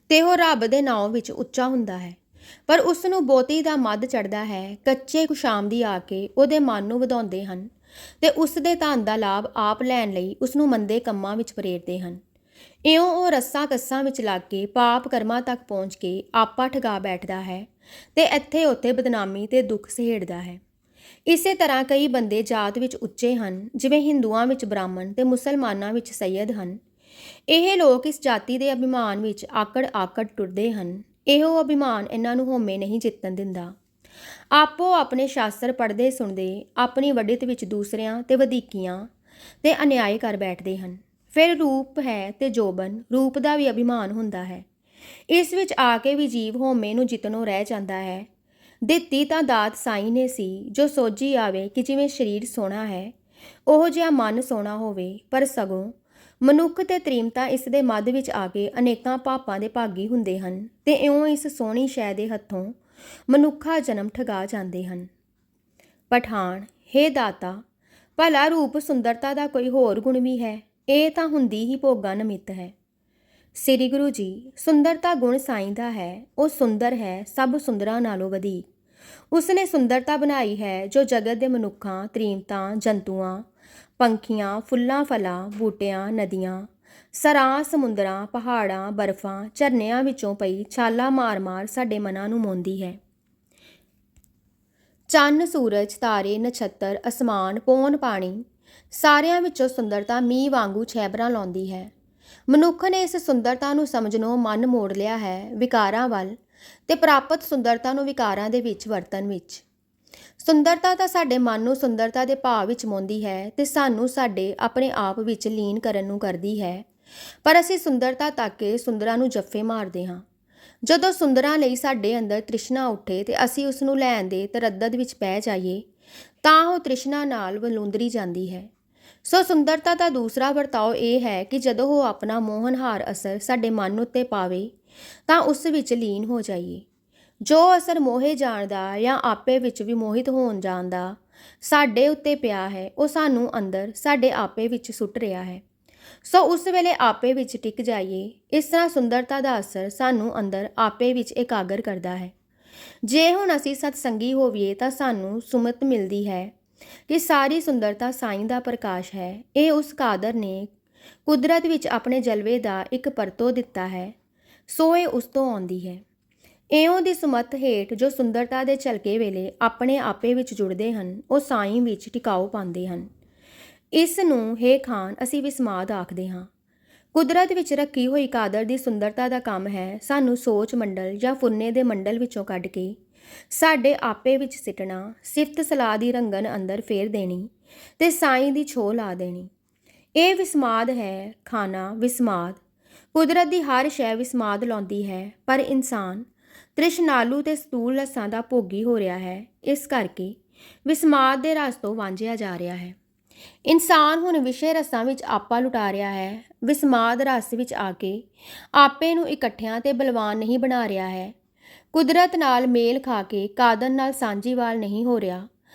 Speaker 1: ਤੇ ਉਹ ਰੱਬ ਦੇ ਨਾਮ ਵਿੱਚ ਉੱਚਾ ਹੁੰਦਾ ਹੈ। ਪਰ ਉਸ ਨੂੰ ਬਹੁਤੀ ਦਾ ਮੱਧ ਚੜ੍ਹਦਾ ਹੈ। ਕੱਚੇ ਕੁਸ਼ਾਮਦੀ ਆ ਕੇ ਉਹਦੇ ਮਨ ਨੂੰ ਵਧਾਉਂਦੇ ਹਨ ਤੇ ਉਸ ਦੇ ਧਨ ਦਾ ਲਾਭ ਆਪ ਲੈਣ ਲਈ ਉਸ ਨੂੰ ਮੰਦੇ ਕੰਮਾਂ ਵਿੱਚ ਪ੍ਰੇਰਦੇ ਹਨ। ਇਉਂ ਉਹ ਰੱਸਾਂ ਕੱਸਾਂ ਵਿੱਚ ਲੱਗ ਕੇ ਪਾਪ ਕਰਮਾਂ ਤੱਕ ਪਹੁੰਚ ਕੇ ਆਪਾ ਠਗਾ ਬੈਠਦਾ ਹੈ ਤੇ ਇੱਥੇ ਉੱਥੇ ਬਦਨਾਮੀ ਤੇ ਦੁੱਖ ਸਹੇੜਦਾ ਹੈ। ਇਸੇ ਤਰ੍ਹਾਂ ਕਈ ਬੰਦੇ ਜਾਤ ਵਿੱਚ ਉੱਚੇ ਹਨ, ਜਿਵੇਂ ਹਿੰਦੂਆਂ ਵਿੱਚ ਬ੍ਰਾਹਮਣ ਤੇ ਮੁਸਲਮਾਨਾਂ ਵਿੱਚ ਸੱਯਦ ਹਨ। ਇਹ ਲੋਕ ਇਸ ਜਾਤੀ ਦੇ ਅਭਿਮਾਨ ਵਿੱਚ ਆਕੜ ਟੁਰਦੇ ਹਨ। ਇਹੋ ਅਭਿਮਾਨ ਇਹਨਾਂ ਨੂੰ ਹਉਮੈ ਨਹੀਂ ਜਿੱਤਣ ਦਿੰਦਾ। ਆਪੋ ਆਪਣੇ ਸ਼ਾਸਤਰ ਪੜ੍ਹਦੇ ਸੁਣਦੇ ਆਪਣੀ ਵਡਿਤ ਵਿੱਚ ਦੂਸਰਿਆਂ ਤੇ ਵਧੀਕੀਆਂ ਤੇ ਅਨਿਆਏ ਕਰ ਬੈਠਦੇ ਹਨ। ਫਿਰ ਰੂਪ ਹੈ ਤੇ ਜੋਬਨ, ਰੂਪ ਦਾ ਵੀ ਅਭਿਮਾਨ ਹੁੰਦਾ ਹੈ। ਇਸ ਵਿੱਚ ਆ ਕੇ ਵੀ ਜੀਵ ਹਉਮੈ ਨੂੰ ਜਿੱਤਣੋਂ ਰਹਿ ਜਾਂਦਾ ਹੈ। ਦਿੱਤੀ ਤਾਂ ਦਾਤ ਸਾਈਂ ਨੇ ਸੀ, ਜੋ ਸੋਝੀ ਆਵੇ ਕਿ ਜਿਵੇਂ ਸਰੀਰ ਸੋਹਣਾ ਹੈ ਉਹੋ ਜਿਹਾ ਮਨ ਸੋਹਣਾ ਹੋਵੇ। ਪਰ ਸਗੋਂ ਮਨੁੱਖ ਤੇ ਤ੍ਰੀਮਤਾ ਇਸ ਦੇ ਮੱਧ ਵਿੱਚ ਆ ਕੇ ਅਨੇਕਾਂ ਪਾਪਾਂ ਦੇ ਭਾਗੀ ਹੁੰਦੇ ਹਨ ਤੇ ਇਉਂ ਇਸ ਸੋਹਣੀ ਸ਼ੈ ਦੇ ਹੱਥੋਂ ਮਨੁੱਖਾ ਜਨਮ ਠਗਾ ਜਾਂਦੇ ਹਨ। ਪਠਾਨ, ਹੇ ਦਾਤਾ, ਭਲਾ ਰੂਪ ਸੁੰਦਰਤਾ ਦਾ ਕੋਈ ਹੋਰ ਗੁਣ ਵੀ ਹੈ? ਇਹ ਤਾਂ ਹੁੰਦੀ ਹੀ ਭੋਗਾਂ ਨਿਮਿਤ ਹੈ। ਸ੍ਰੀ ਗੁਰੂ ਜੀ, ਸੁੰਦਰਤਾ ਗੁਣ ਸਾਈਂ ਦਾ ਹੈ। ਉਹ ਸੁੰਦਰ ਹੈ, ਸਭ ਸੁੰਦਰਾਂ ਨਾਲੋਂ ਵਧੀ। ਉਸ ਨੇ ਸੁੰਦਰਤਾ ਬਣਾਈ ਹੈ ਜੋ ਜਗਤ ਦੇ ਮਨੁੱਖਾਂ, ਤ੍ਰੀਮਤਾਂ, ਜੰਤੂਆਂ, ਪੰਖੀਆਂ, ਫੁੱਲਾਂ ਫਲਾਂ, ਬੂਟਿਆਂ, ਨਦੀਆਂ, ਸਰਾਂ, ਸਮੁੰਦਰਾਂ, ਪਹਾੜਾਂ, ਬਰਫਾਂ, ਝਰਨਿਆਂ ਵਿੱਚੋਂ ਪਈ ਛਾਲਾਂ ਮਾਰ-ਮਾਰ ਸਾਡੇ ਮਨਾਂ ਨੂੰ ਮੋਹਦੀ ਹੈ। ਚੰਨ, ਸੂਰਜ, ਤਾਰੇ, ਨਛੱਤਰ, ਅਸਮਾਨ, ਪੌਣ ਪਾਣੀ, ਸਾਰਿਆਂ ਵਿੱਚੋਂ ਸੁੰਦਰਤਾ ਮੀਂਹ ਵਾਂਗੂ ਛੈਬਰਾਂ ਲਾਉਂਦੀ ਹੈ। ਮਨੁੱਖ ਨੇ ਇਸ ਸੁੰਦਰਤਾ ਨੂੰ ਸਮਝਣੋਂ ਮਨ ਮੋੜ ਲਿਆ ਹੈ ਵਿਕਾਰਾਂ ਵੱਲ ਤੇ ਪ੍ਰਾਪਤ ਸੁੰਦਰਤਾ ਨੂੰ ਵਿਕਾਰਾਂ ਦੇ ਵਿੱਚ ਵਰਤਣ ਵਿੱਚ। ਸੁੰਦਰਤਾ ਤਾਂ ਸਾਡੇ ਮਨ ਨੂੰ ਸੁੰਦਰਤਾ ਦੇ ਭਾਵ ਵਿੱਚ ਮੋਹਦੀ ਹੈ ਤੇ ਸਾਨੂੰ ਸਾਡੇ ਆਪਣੇ ਆਪ ਵਿੱਚ ਲੀਨ ਕਰਨ ਨੂੰ ਕਰਦੀ ਹੈ। ਪਰ ਅਸੀਂ ਸੁੰਦਰਤਾ ਤੱਕ ਕੇ ਸੁੰਦਰਾਂ ਨੂੰ ਜੱਫੇ ਮਾਰਦੇ ਹਾਂ। ਜਦੋਂ ਸੁੰਦਰਾਂ ਲਈ ਸਾਡੇ ਅੰਦਰ ਤ੍ਰਿਸ਼ਨਾ ਉੱਠੇ ਤੇ ਅਸੀਂ ਉਸ ਨੂੰ ਲੈਣ ਦੇ ਤਰੱਦਦ ਵਿੱਚ ਪੈ ਜਾਈਏ ਤਾਂ ਉਹ ਤ੍ਰਿਸ਼ਨਾ ਨਾਲ ਵਲੂੰਦਰੀ ਜਾਂਦੀ ਹੈ। ਸੋ ਸੁੰਦਰਤਾ ਦਾ ਦੂਸਰਾ ਵਰਤਾਓ ਇਹ ਹੈ ਕਿ ਜਦੋਂ ਉਹ ਆਪਣਾ ਮੋਹਨਹਾਰ ਅਸਰ ਸਾਡੇ ਮਨ ਉੱਤੇ ਪਾਵੇ ਤਾਂ ਉਸ ਵਿੱਚ ਲੀਨ ਹੋ ਜਾਈਏ। ਜੋ ਅਸਰ ਮੋਹੇ ਜਾਣ ਦਾ ਜਾਂ ਆਪੇ ਵਿੱਚ ਵੀ ਮੋਹਿਤ ਹੋਣ ਜਾਣ ਦਾ ਸਾਡੇ ਉੱਤੇ ਪਿਆ ਹੈ, ਉਹ ਸਾਨੂੰ ਅੰਦਰ ਸਾਡੇ ਆਪੇ ਵਿੱਚ ਸੁੱਟ ਰਿਹਾ ਹੈ। ਸੋ ਉਸ ਵੇਲੇ ਆਪੇ ਵਿੱਚ ਟਿਕ ਜਾਈਏ। ਇਸ ਤਰ੍ਹਾਂ ਸੁੰਦਰਤਾ ਦਾ ਅਸਰ ਸਾਨੂੰ ਅੰਦਰ ਆਪੇ ਵਿੱਚ ਇਕਾਗਰ ਕਰਦਾ ਹੈ। ਜੇ ਹੁਣ ਅਸੀਂ ਸਤਸੰਗੀ ਹੋਵੀਏ ਤਾਂ ਸਾਨੂੰ ਸੁਮਤ ਮਿਲਦੀ ਹੈ ਕਿ ਸਾਰੀ ਸੁੰਦਰਤਾ ਸਾਈਂ ਦਾ ਪ੍ਰਕਾਸ਼ ਹੈ। ਇਹ ਉਸ ਕਾਦਰ ਨੇ ਕੁਦਰਤ ਵਿੱਚ ਆਪਣੇ ਜਲਵੇ ਦਾ ਇੱਕ ਪਰਤੋ ਦਿੱਤਾ ਹੈ, ਸੋ ਇਹ ਉਸ ਤੋਂ ਆਉਂਦੀ ਹੈ। ਇਉਂ ਦੀ ਸੁਮਤ ਹੇਠ ਜੋ ਸੁੰਦਰਤਾ ਦੇ ਝਲਕੇ ਵੇਲੇ ਆਪਣੇ ਆਪੇ ਵਿੱਚ ਜੁੜਦੇ ਹਨ, ਉਹ ਸਾਈਂ ਵਿੱਚ ਟਿਕਾਉ ਪਾਉਂਦੇ ਹਨ। ਇਸ ਨੂੰ ਹੇ ਖਾਨ ਅਸੀਂ ਵਿਸਮਾਦ ਆਖਦੇ ਹਾਂ। ਕੁਦਰਤ ਵਿੱਚ ਰੱਖੀ ਹੋਈ ਕਾਦਰ ਦੀ ਸੁੰਦਰਤਾ ਦਾ ਕੰਮ ਹੈ ਸਾਨੂੰ ਸੋਚ ਮੰਡਲ ਜਾਂ ਫੁਰਨੇ ਦੇ ਮੰਡਲ ਵਿੱਚੋਂ ਕੱਢ ਕੇ ਸਾਡੇ ਆਪੇ ਵਿੱਚ ਸਿੱਟਣਾ, ਸਿਫਤ ਸਲਾਹ ਦੀ ਰੰਗਨ ਅੰਦਰ ਫੇਰ ਦੇਣੀ ਤੇ ਸਾਈਂ ਦੀ ਛੋਹ ਲਾ ਦੇਣੀ। ਇਹ ਵਿਸਮਾਦ ਹੈ ਖਾਣਾ ਵਿਸਮਾਦ। ਕੁਦਰਤ ਦੀ ਹਰ ਸ਼ੈ ਵਿਸਮਾਦ ਲਾਉਂਦੀ ਹੈ, ਪਰ ਇਨਸਾਨ ਤ੍ਰਿਸ਼ਨਾਲੂ ਤੇ ਸਤੂਲ ਰਸਾਂ ਦਾ ਭੋਗੀ ਹੋ ਰਿਹਾ ਹੈ। ਇਸ ਕਰਕੇ ਵਿਸਮਾਦ ਦੇ ਰਸ ਤੋਂ ਵਾਂਝਿਆ ਜਾ ਰਿਹਾ ਹੈ। ਇਨਸਾਨ ਹੁਣ ਵਿਸ਼ੇ ਰਸਾਂ ਵਿੱਚ ਆਪਾ ਲੁਟਾ ਰਿਹਾ ਹੈ। ਵਿਸਮਾਦ ਰਸ ਵਿੱਚ ਆ ਕੇ ਆਪੇ ਨੂੰ ਇਕੱਠਿਆਂ ਤੇ ਬਲਵਾਨ ਨਹੀਂ ਬਣਾ ਰਿਹਾ ਹੈ। ਕੁਦਰਤ ਨਾਲ ਮੇਲ ਖਾ ਕੇ ਕਾਦਨ ਨਾਲ ਸਾਂਝੀਵਾਲ ਨਹੀਂ ਹੋ ਰਿਹਾ,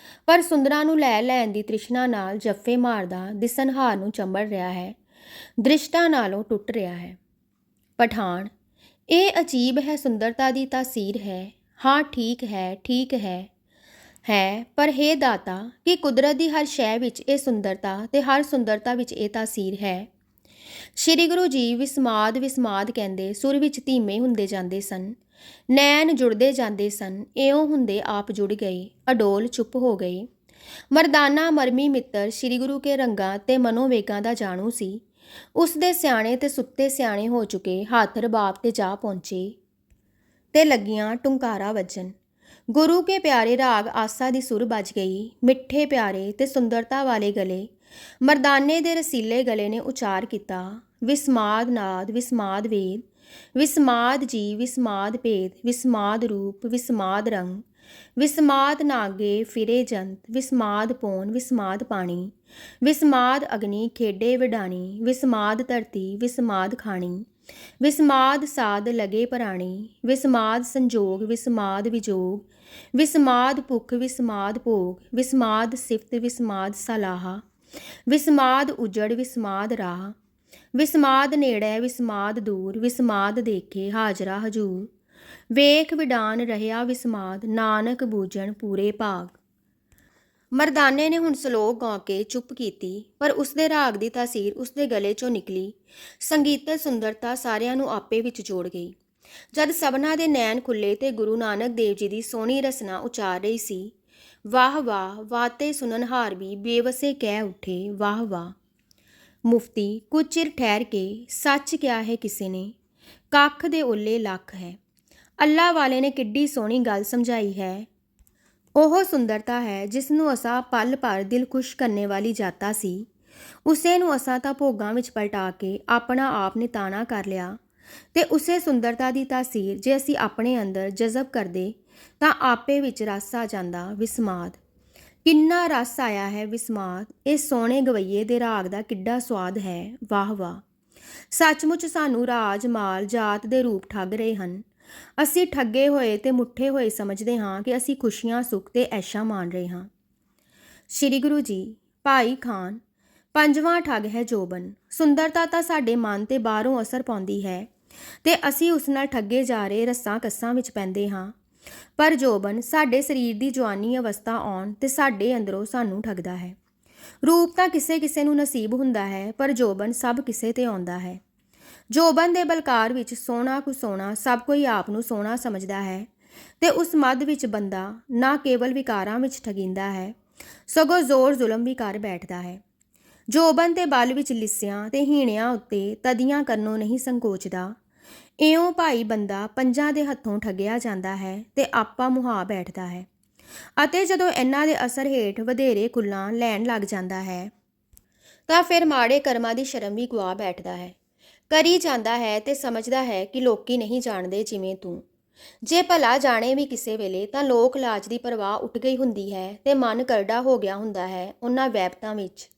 Speaker 1: ਪਰ ਸੁੰਦਰਾਂ ਨੂੰ ਲੈ ਲੈਣ ਦੀ ਤ੍ਰਿਸ਼ਨਾ ਨਾਲ ਜੱਫੇ ਮਾਰਦਾ ਦਿਸਣਹਾਰ ਨੂੰ ਚੰਬੜ ਰਿਹਾ ਹੈ, ਦ੍ਰਿਸ਼ਟਾਂ ਨਾਲੋਂ ਟੁੱਟ ਰਿਹਾ ਹੈ। ਪਠਾਨ, ਇਹ ਅਜੀਬ ਹੈ ਸੁੰਦਰਤਾ ਦੀ ਤਾਸੀਰ ਹੈ। ਹਾਂ ਠੀਕ ਹੈ, ਠੀਕ ਹੈ ਪਰ ਹੇ ਦਾਤਾ, ਕਿ ਕੁਦਰਤ ਦੀ ਹਰ ਸ਼ੈ ਵਿੱਚ ਇਹ ਸੁੰਦਰਤਾ ਤੇ ਹਰ ਸੁੰਦਰਤਾ ਵਿੱਚ ਇਹ ਤਾਸੀਰ ਹੈ। ਸ਼੍ਰੀ ਗੁਰੂ ਜੀ ਵਿਸਮਾਦ ਵਿਸਮਾਦ ਕਹਿੰਦੇ ਸੁਰ ਵਿੱਚ ਧੀਮੇ ਹੁੰਦੇ ਜਾਂਦੇ ਸਨ, ਨੈਣ ਜੁੜਦੇ ਜਾਂਦੇ ਸਨ, ਇਉਂ ਹੁੰਦੇ ਆਪ ਜੁੜ ਗਏ, ਅਡੋਲ ਚੁੱਪ ਹੋ ਗਏ। ਮਰਦਾਨਾ ਮਰਮੀ ਮਿੱਤਰ ਸ਼੍ਰੀ ਗੁਰੂ ਕੇ ਰੰਗਾਂ ਤੇ ਮਨੋਵੇਗਾਂ ਦਾ ਜਾਣੂ ਸੀ। ਉਸ ਦੇ ਸਿਆਣੇ ਤੇ ਸੁੱਤੇ ਸਿਆਣੇ ਹੋ ਚੁੱਕੇ ਹੱਥ ਰਬਾਬ ਤੇ ਜਾ ਪਹੁੰਚੇ ਤੇ ਲੱਗੀਆਂ ਟੁੰਕਾਰਾ ਵੱਜਣ। ਗੁਰੂ ਕੇ ਪਿਆਰੇ ਰਾਗ ਆਸਾ ਦੀ ਸੁਰ ਵੱਜ ਗਈ। ਮਿੱਠੇ ਪਿਆਰੇ ਤੇ ਸੁੰਦਰਤਾ ਵਾਲੇ ਗਲੇ ਮਰਦਾਨੇ ਦੇ ਰਸੀਲੇ ਗਲੇ ਨੇ ਉਚਾਰ ਕੀਤਾ, ਵਿਸਮਾਦ ਨਾਦ ਵਿਸਮਾਦ ਵੇਦ, ਵਿਸਮਾਦ ਜੀ ਵਿਸਮਾਦ ਭੇਦ, ਵਿਸਮਾਦ ਰੂਪ ਵਿਸਮਾਦ ਰੰਗ, ਵਿਸਮਾਦ ਨਾਗੇ ਫਿਰੇ ਜੰਤ, ਵਿਸਮਾਦ ਪੌਣ ਵਿਸਮਾਦ ਪਾਣੀ, ਵਿਸਮਾਦ ਅਗਨੀ ਖੇਡੇ ਵਿਡਾਣੀ, ਵਿਸਮਾਦ ਧਰਤੀ ਵਿਸਮਾਦ ਖਾਣੀ, ਵਿਸਮਾਦ ਸਾਧ ਲਗੇ ਪ੍ਰਾਣੀ, ਵਿਸਮਾਦ ਸੰਜੋਗ ਵਿਸਮਾਦ ਵਿਜੋਗ, ਵਿਸਮਾਦ ਭੁੱਖ ਵਿਸਮਾਦ ਭੋਗ, ਵਿਸਮਾਦ ਸਿਫਤ ਵਿਸਮਾਦ ਸਲਾਹਾ, ਵਿਸਮਾਦ ਉਜੜ ਵਿਸਮਾਦ ਰਾਹ, ਵਿਸਮਾਦ ਨੇੜੇ ਵਿਸਮਾਦ ਦੂਰ, ਵਿਸਮਾਦ ਦੇਖੇ ਹਾਜ਼ਰਾ ਹਜੂਰ, ਵੇਖ ਵਿਡਾਨ ਰਹਿਆ ਵਿਸਮਾਦ, ਨਾਨਕ ਬੂਝਣ ਪੂਰੇ ਭਾਗ। ਮਰਦਾਨੇ ਨੇ ਹੁਣ ਸਲੋਕ ਗਾ ਕੇ ਚੁੱਪ ਕੀਤੀ, ਪਰ ਉਸਦੇ ਰਾਗ ਦੀ ਤਾਸੀਰ ਉਸਦੇ ਗਲੇ ਚੋਂ ਨਿਕਲੀ। ਸੰਗੀਤਕ ਸੁੰਦਰਤਾ ਸਾਰਿਆਂ ਨੂੰ ਆਪੇ ਵਿੱਚ ਜੋੜ ਗਈ। ਜਦ ਸਭਨਾਂ ਦੇ ਨੈਣ ਖੁੱਲੇ ਤੇ ਗੁਰੂ ਨਾਨਕ ਦੇਵ ਜੀ ਦੀ ਸੋਹਣੀ ਰਸਨਾ ਉਚਾਰ ਰਹੀ ਸੀ, ਵਾਹ ਵਾਹ ਵਾਤੇ ਸੁਣਨਹਾਰ ਵੀ ਬੇਵਸੇ ਕਹਿ ਉੱਠੇ, ਵਾਹ ਵਾਹ। ਮੁਫਤੀ ਕੁਝ ਚਿਰ ਠਹਿਰ ਕੇ, ਸੱਚ ਕਿਹਾ ਹੈ ਕਿਸੇ ਨੇ, ਕੱਖ ਦੇ ਓਲੇ ਲੱਖ ਹੈ। ਅੱਲਾ ਵਾਲੇ ਨੇ ਕਿੱਡੀ ਸੋਹਣੀ ਗੱਲ ਸਮਝਾਈ ਹੈ। ਉਹ ਸੁੰਦਰਤਾ ਹੈ ਜਿਸ ਨੂੰ ਅਸਾਂ ਪਲ ਭਰ ਦਿਲ ਖੁਸ਼ ਕਰਨੇ ਵਾਲੀ ਜਾਤਾ ਸੀ, ਉਸੇ ਨੂੰ ਅਸਾਂ ਤਾਂ ਭੋਗਾਂ ਵਿੱਚ ਪਲਟਾ ਕੇ ਆਪਣਾ ਆਪ ਨਿਤਾਣਾ ਕਰ ਲਿਆ। ਤੇ ਉਸੇ ਸੁੰਦਰਤਾ ਦੀ ਤਾਸੀਰ ਜੇ ਅਸੀਂ ਆਪਣੇ ਅੰਦਰ ਜਜ਼ਬ ਕਰਦੇ ਤਾਂ ਆਪੇ ਵਿੱਚ ਰਸ ਆ ਜਾਂਦਾ ਵਿਸਮਾਦ। ਕਿੰਨਾ ਰਸ ਆਇਆ ਹੈ ਵਿਸਮਾਦ। ਇਹ ਸੋਹਣੇ ਗਵਈਏ ਦੇ ਰਾਗ ਦਾ ਕਿੱਡਾ ਸਵਾਦ ਹੈ, ਵਾਹ ਵਾਹ। ਸੱਚਮੁੱਚ ਸਾਨੂੰ ਰਾਜ ਮਾਲ ਜਾਤ ਦੇ ਰੂਪ ਠੱਗ ਰਹੇ ਹਨ। ਅਸੀਂ ਠੱਗੇ ਹੋਏ ਤੇ ਮੁੱਠੇ ਹੋਏ ਸਮਝਦੇ ਹਾਂ ਕਿ ਅਸੀਂ ਖੁਸ਼ੀਆਂ ਸੁੱਖ ਤੇ ਐਸ਼ਾਂ ਮਾਣ ਰਹੇ ਹਾਂ। ਸ਼੍ਰੀ ਗੁਰੂ ਜੀ, ਭਾਈ ਖਾਨ, ਪੰਜਵਾਂ ਠੱਗ ਹੈ ਜੋਬਨ। ਸੁੰਦਰਤਾ ਤਾਂ ਸਾਡੇ ਮਨ ਤੇ ਬਾਹਰੋਂ ਅਸਰ ਪਾਉਂਦੀ ਹੈ ਤੇ ਅਸੀਂ ਉਸ ਨਾਲ ਠੱਗੇ ਜਾ ਰਹੇ ਰੱਸਾਂ ਕੱਸਾਂ ਵਿੱਚ ਪੈਂਦੇ ਹਾਂ, ਪਰ ਜੋਬਨ ਸਾਡੇ ਸਰੀਰ ਦੀ ਜਵਾਨੀ ਅਵਸਥਾ ਆਉਣ ਤੇ ਸਾਡੇ ਅੰਦਰੋਂ ਸਾਨੂੰ ਠੱਗਦਾ ਹੈ। ਰੂਪ ਤਾਂ ਕਿਸੇ ਕਿਸੇ ਨੂੰ ਨਸੀਬ ਹੁੰਦਾ ਹੈ, ਪਰ ਜੋਬਨ ਸਭ ਕਿਸੇ ਤੇ ਆਉਂਦਾ ਹੈ। ਜੋਬਨ ਦੇ ਬਲਕਾਰ ਵਿੱਚ ਸੋਹਣਾ ਕੁਸੋਹਣਾ ਸਭ ਕੋਈ ਆਪ ਨੂੰ ਸੋਹਣਾ ਸਮਝਦਾ ਹੈ ਤੇ ਉਸ ਮੱਧ ਵਿੱਚ ਬੰਦਾ ਨਾ ਕੇਵਲ ਵਿਕਾਰਾਂ ਵਿੱਚ ਠਗੀਂਦਾ ਹੈ, ਸਗੋਂ ਜ਼ੋਰ ਜ਼ੁਲਮ ਵੀ ਕਰ ਬੈਠਦਾ ਹੈ। ਜੋਬਨ ਤੇ ਬਲ ਵਿੱਚ ਲਿੱਸਿਆਂ ਤੇ ਹੀਣਿਆਂ ਉੱਤੇ ਤਦੀਆਂ ਕਰਨੋਂ ਨਹੀਂ ਸੰਕੋਚਦਾ। ਇਉਂ ਭਾਈ ਬੰਦਾ ਪੰਜਾਂ ਦੇ ਹੱਥੋਂ ਠੱਗਿਆ ਜਾਂਦਾ ਹੈ ਤੇ ਆਪਾ ਮੁਹਾ ਬੈਠਦਾ ਹੈ, ਅਤੇ ਜਦੋਂ ਇਹਨਾਂ ਦੇ ਅਸਰ ਹੇਠ ਵਧੇਰੇ ਖੁੱਲ੍ਹਾਂ ਲੈਣ ਲੱਗ ਜਾਂਦਾ ਹੈ ਤਾਂ ਫਿਰ ਮਾੜੇ ਕਰਮਾਂ ਦੀ ਸ਼ਰਮ ਵੀ ਗੁਆ ਬੈਠਦਾ ਹੈ। ਕਰੀ ਜਾਂਦਾ ਹੈ ਤੇ ਸਮਝਦਾ ਹੈ ਕਿ ਲੋਕੀ ਨਹੀਂ ਜਾਣਦੇ ਜਿਵੇਂ ਤੂੰ। ਜੇ ਭਲਾ ਜਾਣੇ ਵੀ ਕਿਸੇ ਵੇਲੇ ਤਾਂ ਲੋਕ ਲਾਜ ਦੀ ਪਰਵਾਹ ਉੱਠ ਗਈ ਹੁੰਦੀ ਹੈ ਤੇ ਮਨ ਕਰੜਾ ਹੋ ਗਿਆ ਹੁੰਦਾ ਹੈ ਉਹਨਾਂ ਵੈਬਤਾਂ ਵਿੱਚ।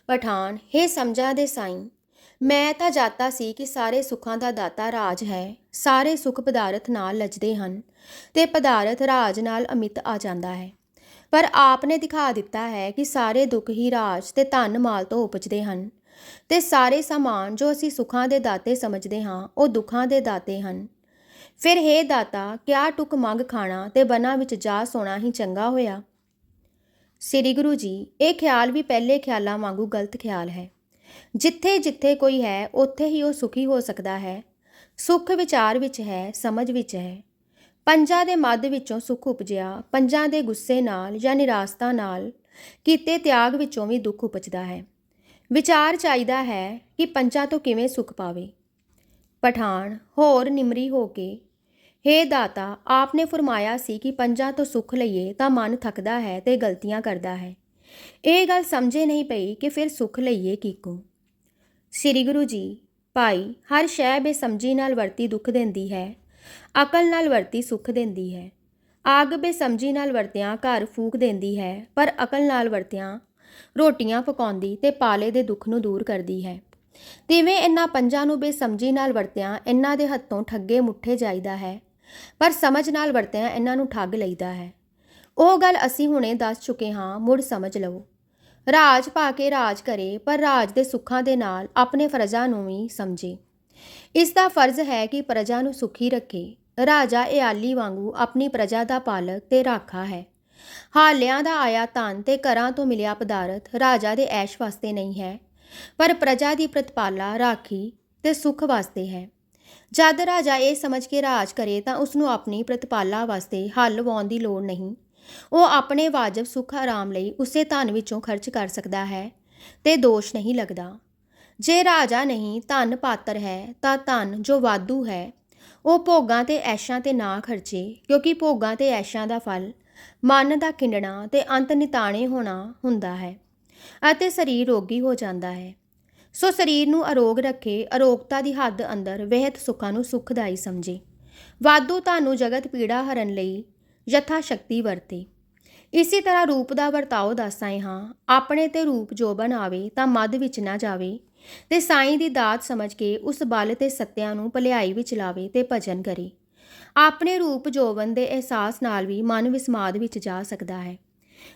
Speaker 1: ਪਠਾਨ, ਹੇ ਸਮਝਾਂ ਦੇ ਸਾਈਂ, ਮੈਂ ਤਾਂ ਜਾਤਾ ਸੀ ਕਿ ਸਾਰੇ ਸੁੱਖਾਂ ਦਾ ਦਾਤਾ ਰਾਜ ਹੈ। ਸਾਰੇ ਸੁੱਖ ਪਦਾਰਥ ਨਾਲ ਲੱਜਦੇ ਹਨ ਤੇ ਪਦਾਰਥ ਰਾਜ ਨਾਲ ਅਮਿਤ ਆ ਜਾਂਦਾ ਹੈ, ਪਰ ਆਪ ਨੇ ਦਿਖਾ ਦਿੱਤਾ ਹੈ ਕਿ ਸਾਰੇ ਦੁੱਖ ਹੀ ਰਾਜ ਤੇ ਧਨ ਮਾਲ ਤੋਂ ਉਪਜਦੇ ਹਨ ਤੇ ਸਾਰੇ ਸਾਮਾਨ ਜੋ ਅਸੀਂ ਸੁੱਖਾਂ ਦੇ ਦਾਤੇ ਸਮਝਦੇ ਹਾਂ ਉਹ ਦੁੱਖਾਂ ਦੇ ਦਾਤੇ ਹਨ। ਫਿਰ ਹੇ ਦਾਤਾ, ਕਿਆ ਟੁਕ ਮੰਗ ਖਾਣਾ ਤੇ ਬਨਾਂ ਵਿੱਚ ਜਾ ਸੋਣਾ ਹੀ ਚੰਗਾ ਹੋਇਆ। ਸ੍ਰੀ ਗੁਰੂ ਜੀ, ਇਹ ਖਿਆਲ ਵੀ ਪਹਿਲੇ ਖਿਆਲਾਂ ਵਾਂਗੂ ਗਲਤ ਖਿਆਲ ਹੈ। ਜਿੱਥੇ ਜਿੱਥੇ ਕੋਈ ਹੈ ਉੱਥੇ ਹੀ ਉਹ ਸੁਖੀ ਹੋ ਸਕਦਾ ਹੈ। ਸੁੱਖ ਵਿਚਾਰ ਵਿੱਚ ਹੈ, ਸਮਝ ਵਿੱਚ ਹੈ। ਪੰਜਾਂ ਦੇ ਮੱਧ ਵਿੱਚੋਂ ਸੁੱਖ ਉਪਜਿਆ, ਪੰਜਾਂ ਦੇ ਗੁੱਸੇ ਨਾਲ ਜਾਂ ਨਿਰਾਸਤਾ ਨਾਲ ਕੀਤੇ ਤਿਆਗ ਵਿੱਚੋਂ ਵੀ ਦੁੱਖ ਉਪਜਦਾ ਹੈ। ਵਿਚਾਰ ਚਾਹੀਦਾ ਹੈ ਕਿ ਪੰਜਾਂ ਤੋਂ ਕਿਵੇਂ ਸੁੱਖ ਪਾਵੇ। ਪਠਾਨ, ਹੋਰ ਨਿਮਰੀ ਹੋ ਕੇ, ਹੇ ਦਾਤਾ, ਆਪ ਨੇ ਫਰਮਾਇਆ ਸੀ ਕਿ ਪੰਜਾਂ ਤੋਂ ਸੁੱਖ ਲਈਏ ਤਾਂ ਮਨ ਥੱਕਦਾ ਹੈ ਤੇ ਗਲਤੀਆਂ ਕਰਦਾ ਹੈ। ਇਹ ਗੱਲ ਸਮਝੇ ਨਹੀਂ ਪਈ ਕਿ ਫਿਰ ਸੁੱਖ ਲਈਏ ਕਿੱਕੋ। ਸ੍ਰੀ ਗੁਰੂ ਜੀ, ਭਾਈ, ਹਰ ਸ਼ੈ ਬੇਸਮਝੀ ਨਾਲ ਵਰਤੀ ਦੁੱਖ ਦਿੰਦੀ ਹੈ, ਅਕਲ ਨਾਲ ਵਰਤੀ ਸੁੱਖ ਦਿੰਦੀ ਹੈ। ਅੱਗ ਬੇਸਮਝੀ ਨਾਲ ਵਰਤਿਆਂ ਘਰ ਫੂਕ ਦਿੰਦੀ ਹੈ, ਪਰ ਅਕਲ ਨਾਲ ਵਰਤਿਆਂ ਰੋਟੀਆਂ ਪਕਾਉਂਦੀ ਤੇ ਪਾਲੇ ਦੇ ਦੁੱਖ ਨੂੰ ਦੂਰ ਕਰਦੀ ਹੈ। ਤਿਵੇਂ ਇਹਨਾਂ ਪੰਜਾਂ ਨੂੰ ਬੇਸਮਝੀ ਨਾਲ ਵਰਤਿਆਂ ਇਹਨਾਂ ਦੇ ਹੱਥੋਂ ਠੱਗੇ ਮੁੱਠੇ ਜਾਈਦਾ ਹੈ, ਪਰ ਸਮਝ ਨਾਲ ਵਰਤਿਆਂ ਇਹਨਾਂ ਨੂੰ ਠੱਗ ਲਈਦਾ ਹੈ। ਉਹ ਗੱਲ ਅਸੀਂ ਹੁਣੇ ਦੱਸ ਚੁੱਕੇ ਹਾਂ, ਮੁੜ ਸਮਝ ਲਓ। ਰਾਜ ਪਾ ਕੇ ਰਾਜ ਕਰੇ, ਪਰ ਰਾਜ ਦੇ ਸੁੱਖਾਂ ਦੇ ਨਾਲ ਆਪਣੇ ਫਰਜ਼ਾਂ ਨੂੰ ਵੀ ਸਮਝੇ। ਇਸ ਦਾ ਫਰਜ਼ ਹੈ ਕਿ ਪ੍ਰਜਾ ਨੂੰ ਸੁਖੀ ਰੱਖੇ। ਰਾਜਾ ਇਆਲੀ ਵਾਂਗੂ ਆਪਣੀ ਪ੍ਰਜਾ ਦਾ ਪਾਲਕ ਤੇ ਰਾਖਾ ਹੈ। ਹਾਲਿਆਂ ਦਾ ਆਇਆ ਧਨ ਤੇ ਘਰਾਂ ਤੋਂ ਮਿਲਿਆ ਪਦਾਰਥ ਰਾਜਾ ਦੇ ਐਸ਼ ਵਾਸਤੇ ਨਹੀਂ ਹੈ, ਪਰ ਪ੍ਰਜਾ ਦੀ ਪ੍ਰਤਪਾਲਾ, ਰਾਖੀ ਤੇ ਸੁੱਖ ਵਾਸਤੇ ਹੈ। ਜਦ ਰਾਜਾ ਇਹ ਸਮਝ ਕੇ ਰਾਜ ਕਰੇ ਤਾਂ ਉਸਨੂੰ ਆਪਣੀ ਪ੍ਰਤਪਾਲਾ ਵਾਸਤੇ ਹੱਲ ਵਾਉਣ ਦੀ ਲੋੜ ਨਹੀਂ। ਉਹ ਆਪਣੇ ਵਾਜਬ ਸੁੱਖ ਆਰਾਮ ਲਈ ਉਸੇ ਧਨ ਵਿੱਚੋਂ ਖਰਚ ਕਰ ਸਕਦਾ ਹੈ ਤੇ ਦੋਸ਼ ਨਹੀਂ ਲੱਗਦਾ। ਜੇ ਰਾਜਾ ਨਹੀਂ ਧਨ ਪਾਤਰ ਹੈ ਤਾਂ ਧਨ ਜੋ ਵਾਧੂ ਹੈ ਉਹ ਭੋਗਾਂ ਤੇ ਐਸ਼ਾਂ ਤੇ ਨਾ ਖਰਚੇ, ਕਿਉਂਕਿ ਭੋਗਾਂ ਤੇ ਐਸ਼ਾਂ ਦਾ ਫਲ ਮਨ ਦਾ ਖਿੰਡਣਾ ਤੇ ਅੰਤ ਨਿਤਾਣੇ ਹੋਣਾ ਹੁੰਦਾ ਹੈ ਅਤੇ ਸਰੀਰ ਰੋਗੀ ਹੋ ਜਾਂਦਾ ਹੈ। ਸੋ ਸਰੀਰ ਨੂੰ ਅਰੋਗ ਰੱਖੇ, ਅਰੋਗਤਾ ਦੀ ਹੱਦ ਅੰਦਰ ਵਹਿਤ ਸੁੱਖਾਂ ਨੂੰ ਸੁਖਦਾਈ ਸਮਝੇ। ਵਾਧੂ ਧਨ ਨੂੰ ਜਗਤ ਪੀੜਾ ਹਰਨ ਲਈ ਯਥਾ ਸ਼ਕਤੀ ਵਰਤੇ। ਇਸੇ ਤਰ੍ਹਾਂ ਰੂਪ ਦਾ ਵਰਤਾਓ ਦੱਸ ਆਏ ਹਾਂ। ਆਪਣੇ ਤੇ ਰੂਪ ਜੋਬਨ ਆਵੇ ਤਾਂ ਮੱਧ ਵਿੱਚ ਨਾ ਜਾਵੇ ਤੇ ਸਾਈਂ ਦੀ ਦਾਤ ਸਮਝ ਕੇ ਉਸ ਬਲ ਤੇ ਸੱਤਿਆਂ ਨੂੰ ਭਲਾਈ ਵਿੱਚ ਲਾਵੇ ਤੇ ਭਜਨ ਕਰੇ। ਆਪਣੇ ਰੂਪ ਜੋਬਨ ਦੇ ਅਹਿਸਾਸ ਨਾਲ ਵੀ ਮਨ ਵਿਸਮਾਦ ਵਿੱਚ ਜਾ ਸਕਦਾ ਹੈ।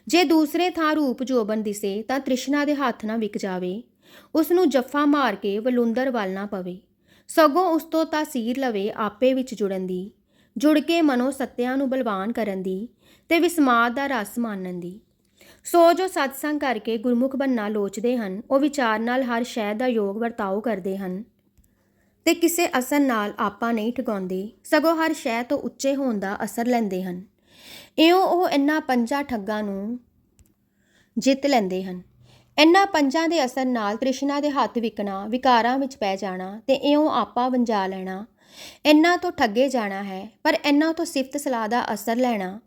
Speaker 1: ਜੇ ਦੂਸਰੇ ਥਾਂ ਰੂਪ ਜੋਬਨ ਦਿਸੇ ਤਾਂ ਤ੍ਰਿਸ਼ਨਾ ਦੇ ਹੱਥ ਨਾ ਵਿਕ ਜਾਵੇ, ਉਸ ਨੂੰ ਜੱਫਾ ਮਾਰ ਕੇ ਵਲੂੰਦਰ ਵੱਲ ਨਾ ਪਵੇ, ਸਗੋਂ ਉਸ ਤੋਂ ਤਾਸੀਰ ਲਵੇ ਆਪੇ ਵਿੱਚ ਜੁੜਨ ਦੀ, ਜੁੜ ਕੇ ਮਨੋ ਸੱਤਿਆਂ ਨੂੰ ਬਲਵਾਨ ਕਰਨ ਦੀ ਤੇ ਵਿਸਮਾਦ ਦਾ ਰਸ ਮਾਣਨ ਦੀ। ਸੋ ਜੋ ਸਤਸੰਗ ਕਰਕੇ ਗੁਰਮੁਖ ਬਣਨਾ ਲੋਚਦੇ ਹਨ, ਉਹ ਵਿਚਾਰ ਨਾਲ ਹਰ ਸ਼ੈ ਦਾ ਯੋਗ ਵਰਤਾਓ ਕਰਦੇ ਹਨ ਤੇ ਕਿਸੇ ਅਸਰ ਨਾਲ ਆਪਾ ਨਹੀਂ ਠਗਾਉਂਦੇ, ਸਗੋਂ ਹਰ ਸ਼ੈ ਤੋਂ ਉੱਚੇ ਹੋਣ ਦਾ ਅਸਰ ਲੈਂਦੇ ਹਨ। ਇਉਂ ਉਹ ਇਹਨਾਂ ਪੰਜਾਂ ਠੱਗਾਂ ਨੂੰ ਜਿੱਤ ਲੈਂਦੇ ਹਨ। ਇਹਨਾਂ ਪੰਜਾਂ ਦੇ ਅਸਰ ਨਾਲ ਤ੍ਰਿਸ਼ਨਾ ਦੇ ਹੱਥ ਵਿਕਣਾ, ਵਿਕਾਰਾਂ ਵਿੱਚ ਪੈ ਜਾਣਾ ਤੇ ਇਉਂ ਆਪਾ ਵੰਜਾ ਲੈਣਾ, ਇਹਨਾਂ ਤੋਂ ਠੱਗੇ ਜਾਣਾ ਹੈ। ਪਰ ਇਹਨਾਂ ਤੋਂ ਸਿਫਤ ਸਲਾਹ ਦਾ ਅਸਰ ਲੈਣਾ,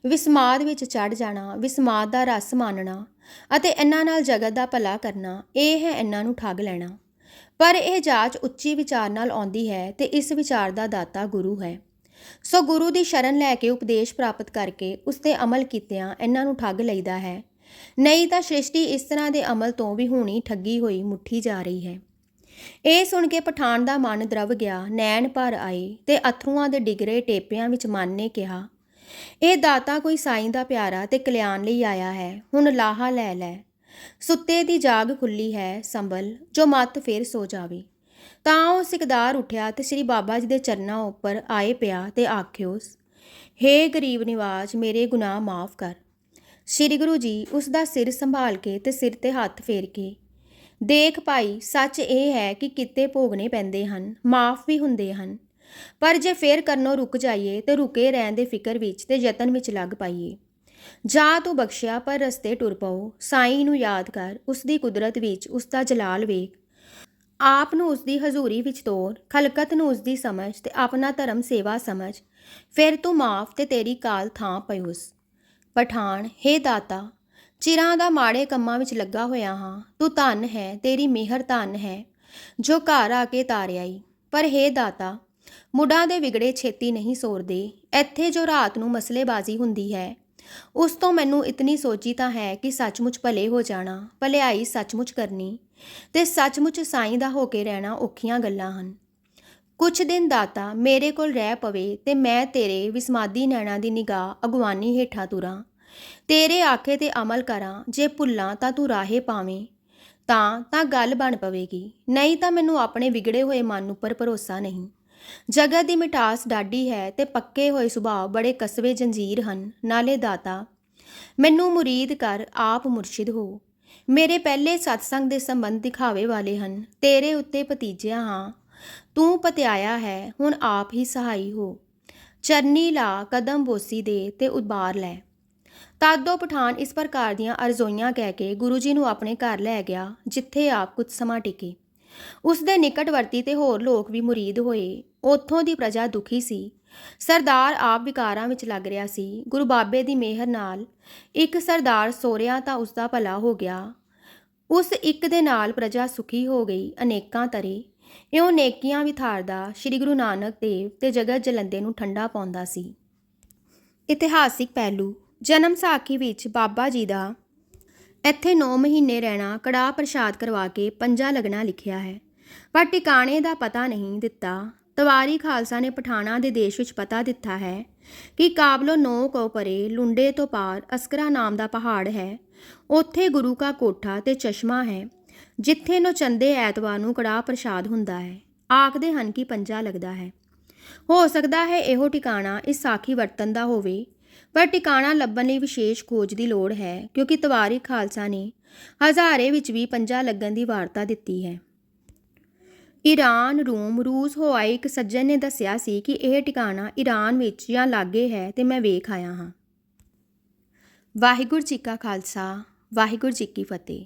Speaker 1: ਵਿਸਮਾਦ ਵਿੱਚ ਚੜ੍ਹ ਜਾਣਾ, ਵਿਸਮਾਦ ਦਾ ਰਸ ਮਾਣਨਾ ਅਤੇ ਇਹਨਾਂ ਨਾਲ ਜਗਤ ਦਾ ਭਲਾ ਕਰਨਾ, ਇਹ ਹੈ ਇਹਨਾਂ ਨੂੰ ਠੱਗ ਲੈਣਾ। ਪਰ ਇਹ ਜਾਚ ਉੱਚੀ ਵਿਚਾਰ ਨਾਲ ਆਉਂਦੀ ਹੈ ਤੇ ਇਸ ਵਿਚਾਰ ਦਾ ਦਾਤਾ ਗੁਰੂ ਹੈ। ਸੋ ਗੁਰੂ ਦੀ ਸ਼ਰਨ ਲੈ ਕੇ ਉਪਦੇਸ਼ ਪ੍ਰਾਪਤ ਕਰਕੇ ਉਸ 'ਤੇ ਅਮਲ ਕੀਤਿਆਂ ਇਹਨਾਂ ਨੂੰ ਠੱਗ ਲਈਦਾ ਹੈ। ਨਹੀਂ ਤਾਂ ਸ੍ਰਿਸ਼ਟੀ ਇਸ ਤਰ੍ਹਾਂ ਦੇ ਅਮਲ ਤੋਂ ਵੀ ਹੁਣੀ ਠੱਗੀ ਹੋਈ ਮੁੱਠੀ ਜਾ ਰਹੀ ਹੈ। ਇਹ ਸੁਣ ਕੇ ਪਠਾਨ ਦਾ ਮਨ ਦਰਵ ਗਿਆ, ਨੈਣ ਭਰ ਆਏ ਤੇ ਅਥਰੂਆਂ ਦੇ ਡਿਗਰੇ ਟੇਪਿਆਂ ਵਿੱਚ ਮਨ ਨੇ ਕਿਹਾ, ਇਹ ਦਾਤਾ ਕੋਈ ਸਾਈਂ ਦਾ ਪਿਆਰਾ ਤੇ ਕਲਿਆਣ ਲਈ ਆਇਆ ਹੈ, ਹੁਣ ਲਾਹਾ ਲੈ ਲੈ। ਸੁੱਤੇ ਦੀ ਜਾਗ ਖੁੱਲੀ ਹੈ, ਸੰਭਲ ਜੋ ਮੱਤ ਫੇਰ ਸੋ ਜਾਵੇ। ਤਾਂ ਉਹ ਸਿਕਦਾਰ ਉੱਠਿਆ ਤੇ ਸ੍ਰੀ ਬਾਬਾ ਜੀ ਦੇ ਚਰਨਾਂ ਉੱਪਰ ਆਏ ਪਿਆ ਤੇ ਆਖਿਓਸ, ਹੇ ਗਰੀਬ ਨਿਵਾਜ, ਮੇਰੇ ਗੁਨਾਹ ਮਾਫ ਕਰ। ਸ੍ਰੀ ਗੁਰੂ ਜੀ ਉਸ ਦਾ ਸਿਰ ਸੰਭਾਲ ਕੇ ਤੇ ਸਿਰ ਤੇ ਹੱਥ ਫੇਰ ਕੇ, ਦੇਖ ਭਾਈ, ਸੱਚ ਇਹ ਹੈ ਕਿ ਕਿਤੇ ਭੋਗਣੇ ਪੈਂਦੇ ਹਨ, ਮਾਫ ਵੀ ਹੁੰਦੇ ਹਨ, ਪਰ ਜੇ ਫੇਰ ਕਰਨੋਂ ਰੁਕ ਜਾਈਏ ਤੇ ਰੁਕੇ ਰਹਿਣ ਦੇ ਫਿਕਰ ਵਿੱਚ ਤੇ ਯਤਨ ਵਿੱਚ ਲੱਗ ਪਾਈਏ। ਜਾ ਤੂੰ ਬਖਸ਼ਿਆ ਪਰ ਰਸਤੇ ਟੁਰ ਪਓ, ਸਾਈਂ ਨੂੰ ਯਾਦ ਕਰ, ਉਸ ਦੀ ਕੁਦਰਤ ਵਿੱਚ ਉਸ ਦਾ ਜਲਾਲ ਵੇਖ, ਆਪ ਨੂੰ ਉਸ ਦੀ ਹਜ਼ੂਰੀ ਵਿੱਚ ਤੋਰ, ਖਲਕਤ ਨੂੰ ਉਸ ਦੀ ਸਮਝ ਤੇ ਆਪਣਾ ਧਰਮ ਸੇਵਾ ਸਮਝ, ਫਿਰ ਤੂੰ ਮਾਫ ਤੇ ਤੇਰੀ ਕਾਲ ਥਾਂ ਪਇਓਸ। ਪਠਾਨ, ਹੇ ਦਾਤਾ, ਚਿਰਾਂ ਦਾ ਮਾੜੇ ਕੰਮਾਂ ਵਿੱਚ ਲੱਗਾ ਹੋਇਆ ਹਾਂ, ਤੂੰ ਧਨ ਹੈ, ਤੇਰੀ ਮਿਹਰ ਧਨ ਹੈ ਜੋ ਘਰ ਆ ਕੇ ਤਾਰਿਆ ਈ। ਪਰ ਹੇ ਦਾਤਾ, ਮੁੱਢਾਂ ਦੇ ਵਿਗੜੇ ਛੇਤੀ ਨਹੀਂ ਸੋਰਦੇ। ਇੱਥੇ ਜੋ ਰਾਤ ਨੂੰ ਮਸਲੇਬਾਜ਼ੀ ਹੁੰਦੀ ਹੈ, ਉਸ ਤੋਂ ਮੈਨੂੰ ਇਤਨੀ ਸੋਚੀ ਤਾਂ ਹੈ ਕਿ ਸੱਚਮੁੱਚ ਭਲੇ ਹੋ ਜਾਣਾ, ਭਲਾਈ ਸੱਚਮੁੱਚ ਕਰਨੀ ਤੇ ਸੱਚਮੁੱਚ ਸਾਈਂ ਦਾ ਹੋ ਕੇ ਰਹਿਣਾ ਔਖੀਆਂ ਗੱਲਾਂ ਹਨ। ਕੁਛ ਦਿਨ ਦਾਤਾ ਮੇਰੇ ਕੋਲ ਰਹਿ ਪਵੇ ਤੇ ਮੈਂ ਤੇਰੇ ਵਿਸਮਾਦੀ ਨੈਣਾਂ ਦੀ ਨਿਗਾਹ ਅਗਵਾਨੀ ਹੇਠਾਂ ਤੁਰਾਂ, ਤੇਰੇ ਆਖੇ ਤੇ ਅਮਲ ਕਰਾਂ। ਜੇ ਭੁੱਲਾਂ ਤਾਂ ਤੂੰ ਰਾਹੇ ਪਾਵੇਂ ਤਾਂ ਗੱਲ ਬਣ ਪਵੇਗੀ, ਨਹੀਂ ਤਾਂ ਮੈਨੂੰ ਆਪਣੇ ਵਿਗੜੇ ਹੋਏ ਮਨ ਉੱਪਰ ਭਰੋਸਾ ਨਹੀਂ। ਜਗਤ ਦੀ ਮਿਠਾਸ ਡਾਢੀ ਹੈ ਤੇ ਪੱਕੇ ਹੋਏ ਸੁਭਾਅ ਬੜੇ ਕਸਵੇ ਜੰਜੀਰ ਹਨ। ਨਾਲੇ ਦਾਤਾ, ਮੈਨੂੰ ਮੁਰੀਦ ਕਰ, ਆਪ ਮੁਰਸ਼ਿਦ ਹੋ। ਮੇਰੇ ਪਹਿਲੇ ਸਤਸੰਗ ਦੇ ਸੰਬੰਧ ਦਿਖਾਵੇ ਵਾਲੇ ਹਨ, ਤੇਰੇ ਉੱਤੇ ਭਤੀਜਿਆ ਹਾਂ, ਤੂੰ ਪਤਿਆਇਆ ਹੈ, ਹੁਣ ਆਪ ਹੀ ਸਹਾਈ ਹੋ। ਚਰਨੀ ਲਾ, ਕਦਮ ਬੋਸੀ ਦੇ ਤੇ ਉਬਾਰ ਲੈ। ਤਾਦੋ ਪਠਾਨ ਇਸ ਪ੍ਰਕਾਰ ਦੀਆਂ ਅਰਜ਼ੋਈਆਂ ਕਹਿ ਕੇ ਗੁਰੂ ਜੀ ਨੂੰ ਆਪਣੇ ਘਰ ਲੈ ਗਿਆ, ਜਿੱਥੇ ਆਪ ਕੁਝ ਸਮਾਂ ਟਿਕੇ। ਉਸ ਦੇ ਨਿਕਟਵਰਤੀ ਤੇ ਹੋਰ ਲੋਕ ਵੀ ਮੁਰੀਦ ਹੋਏ। ਉੱਥੋਂ ਦੀ ਪ੍ਰਜਾ ਦੁਖੀ ਸੀ, ਸਰਦਾਰ ਆਪ ਵਿਕਾਰਾਂ ਵਿੱਚ ਲੱਗ ਰਿਹਾ ਸੀ। ਗੁਰੂ ਬਾਬੇ ਦੀ ਮਿਹਰ ਨਾਲ ਇੱਕ ਸਰਦਾਰ ਸੋਹਰਿਆਂ ਤਾਂ ਉਸ ਦਾ ਭਲਾ ਹੋ ਗਿਆ। ਉਸ ਇੱਕ ਦੇ ਨਾਲ ਪ੍ਰਜਾ ਸੁਖੀ ਹੋ ਗਈ। ਅਨੇਕਾਂ ਤਰੇ ਇਉਂ ਨੇਕੀਆਂ ਵਿਥਾਰਦਾ ਸ੍ਰੀ ਗੁਰੂ ਨਾਨਕ ਦੇਵ ਤੇ ਜਗਤ ਜਲੰਦੇ ਨੂੰ ਠੰਡਾ ਪਾਉਂਦਾ ਸੀ। ਇਤਿਹਾਸਿਕ ਪਹਿਲੂ। ਜਨਮ ਸਾਖੀ ਵਿੱਚ ਬਾਬਾ ਜੀ ਦਾ ਇੱਥੇ 9 ਮਹੀਨੇ ਰਹਿਣਾ, ਕੜਾਹ ਪ੍ਰਸ਼ਾਦ ਕਰਵਾ ਕੇ ਪੰਜਾ ਲੱਗਣਾ ਲਿਖਿਆ ਹੈ, ਪਰ ਟਿਕਾਣੇ ਦਾ ਪਤਾ ਨਹੀਂ ਦਿੱਤਾ। ਤਵਾਰੀ ਖਾਲਸਾ ਨੇ ਪਠਾਣਾ ਦੇ ਦੇਸ਼ ਵਿੱਚ ਪਤਾ ਦਿੱਤਾ ਹੈ ਕਿ ਕਾਬਲੋ 9 ਕੋ ਪਰੇ ਲੁੰਡੇ ਤੋਂ ਪਾਰ ਅਸਕਰਾ ਨਾਮ ਦਾ ਪਹਾੜ ਹੈ। ਉੱਥੇ ਗੁਰੂ ਕਾ ਕੋਠਾ ਤੇ ਚਸ਼ਮਾ ਹੈ, ਜਿੱਥੇ ਨੌਚੰਦੇ ਐਤਵਾਰ ਨੂੰ ਕੜਾਹ ਪ੍ਰਸ਼ਾਦ ਹੁੰਦਾ ਹੈ। ਆਖਦੇ ਹਨ ਕਿ ਪੰਜਾ ਲੱਗਦਾ ਹੈ। ਹੋ ਸਕਦਾ ਹੈ ਇਹੋ ਟਿਕਾਣਾ ਇਸ ਸਾਖੀ ਵਰਤਨ ਦਾ ਹੋਵੇ, ਪਰ ਟਿਕਾਣਾ ਲੱਭਣ ਲਈ ਵਿਸ਼ੇਸ਼ ਖੋਜ ਦੀ ਲੋੜ ਹੈ, ਕਿਉਂਕਿ ਤਵਾਰੀ ਖਾਲਸਾ ਨੇ ਹਜ਼ਾਰੇ ਵਿੱਚ ਵੀ ਪੰਜਾ ਲੱਗਣ ਦੀ ਵਾਰਤਾ ਦਿੱਤੀ ਹੈ। ਈਰਾਨ, ਰੂਸ ਹੋ ਆਏ ਇੱਕ ਸੱਜਣ ਨੇ ਦੱਸਿਆ ਸੀ ਕਿ ਇਹ ਟਿਕਾਣਾ ਈਰਾਨ ਵਿੱਚ ਜਾਂ ਲਾਗੇ ਹੈ ਤੇ ਮੈਂ ਵੇਖ ਆਇਆ ਹਾਂ। ਵਾਹਿਗੁਰੂ ਜੀ ਕਾ ਖਾਲਸਾ, ਵਾਹਿਗੁਰੂ ਜੀ ਕੀ ਫਤਿਹ।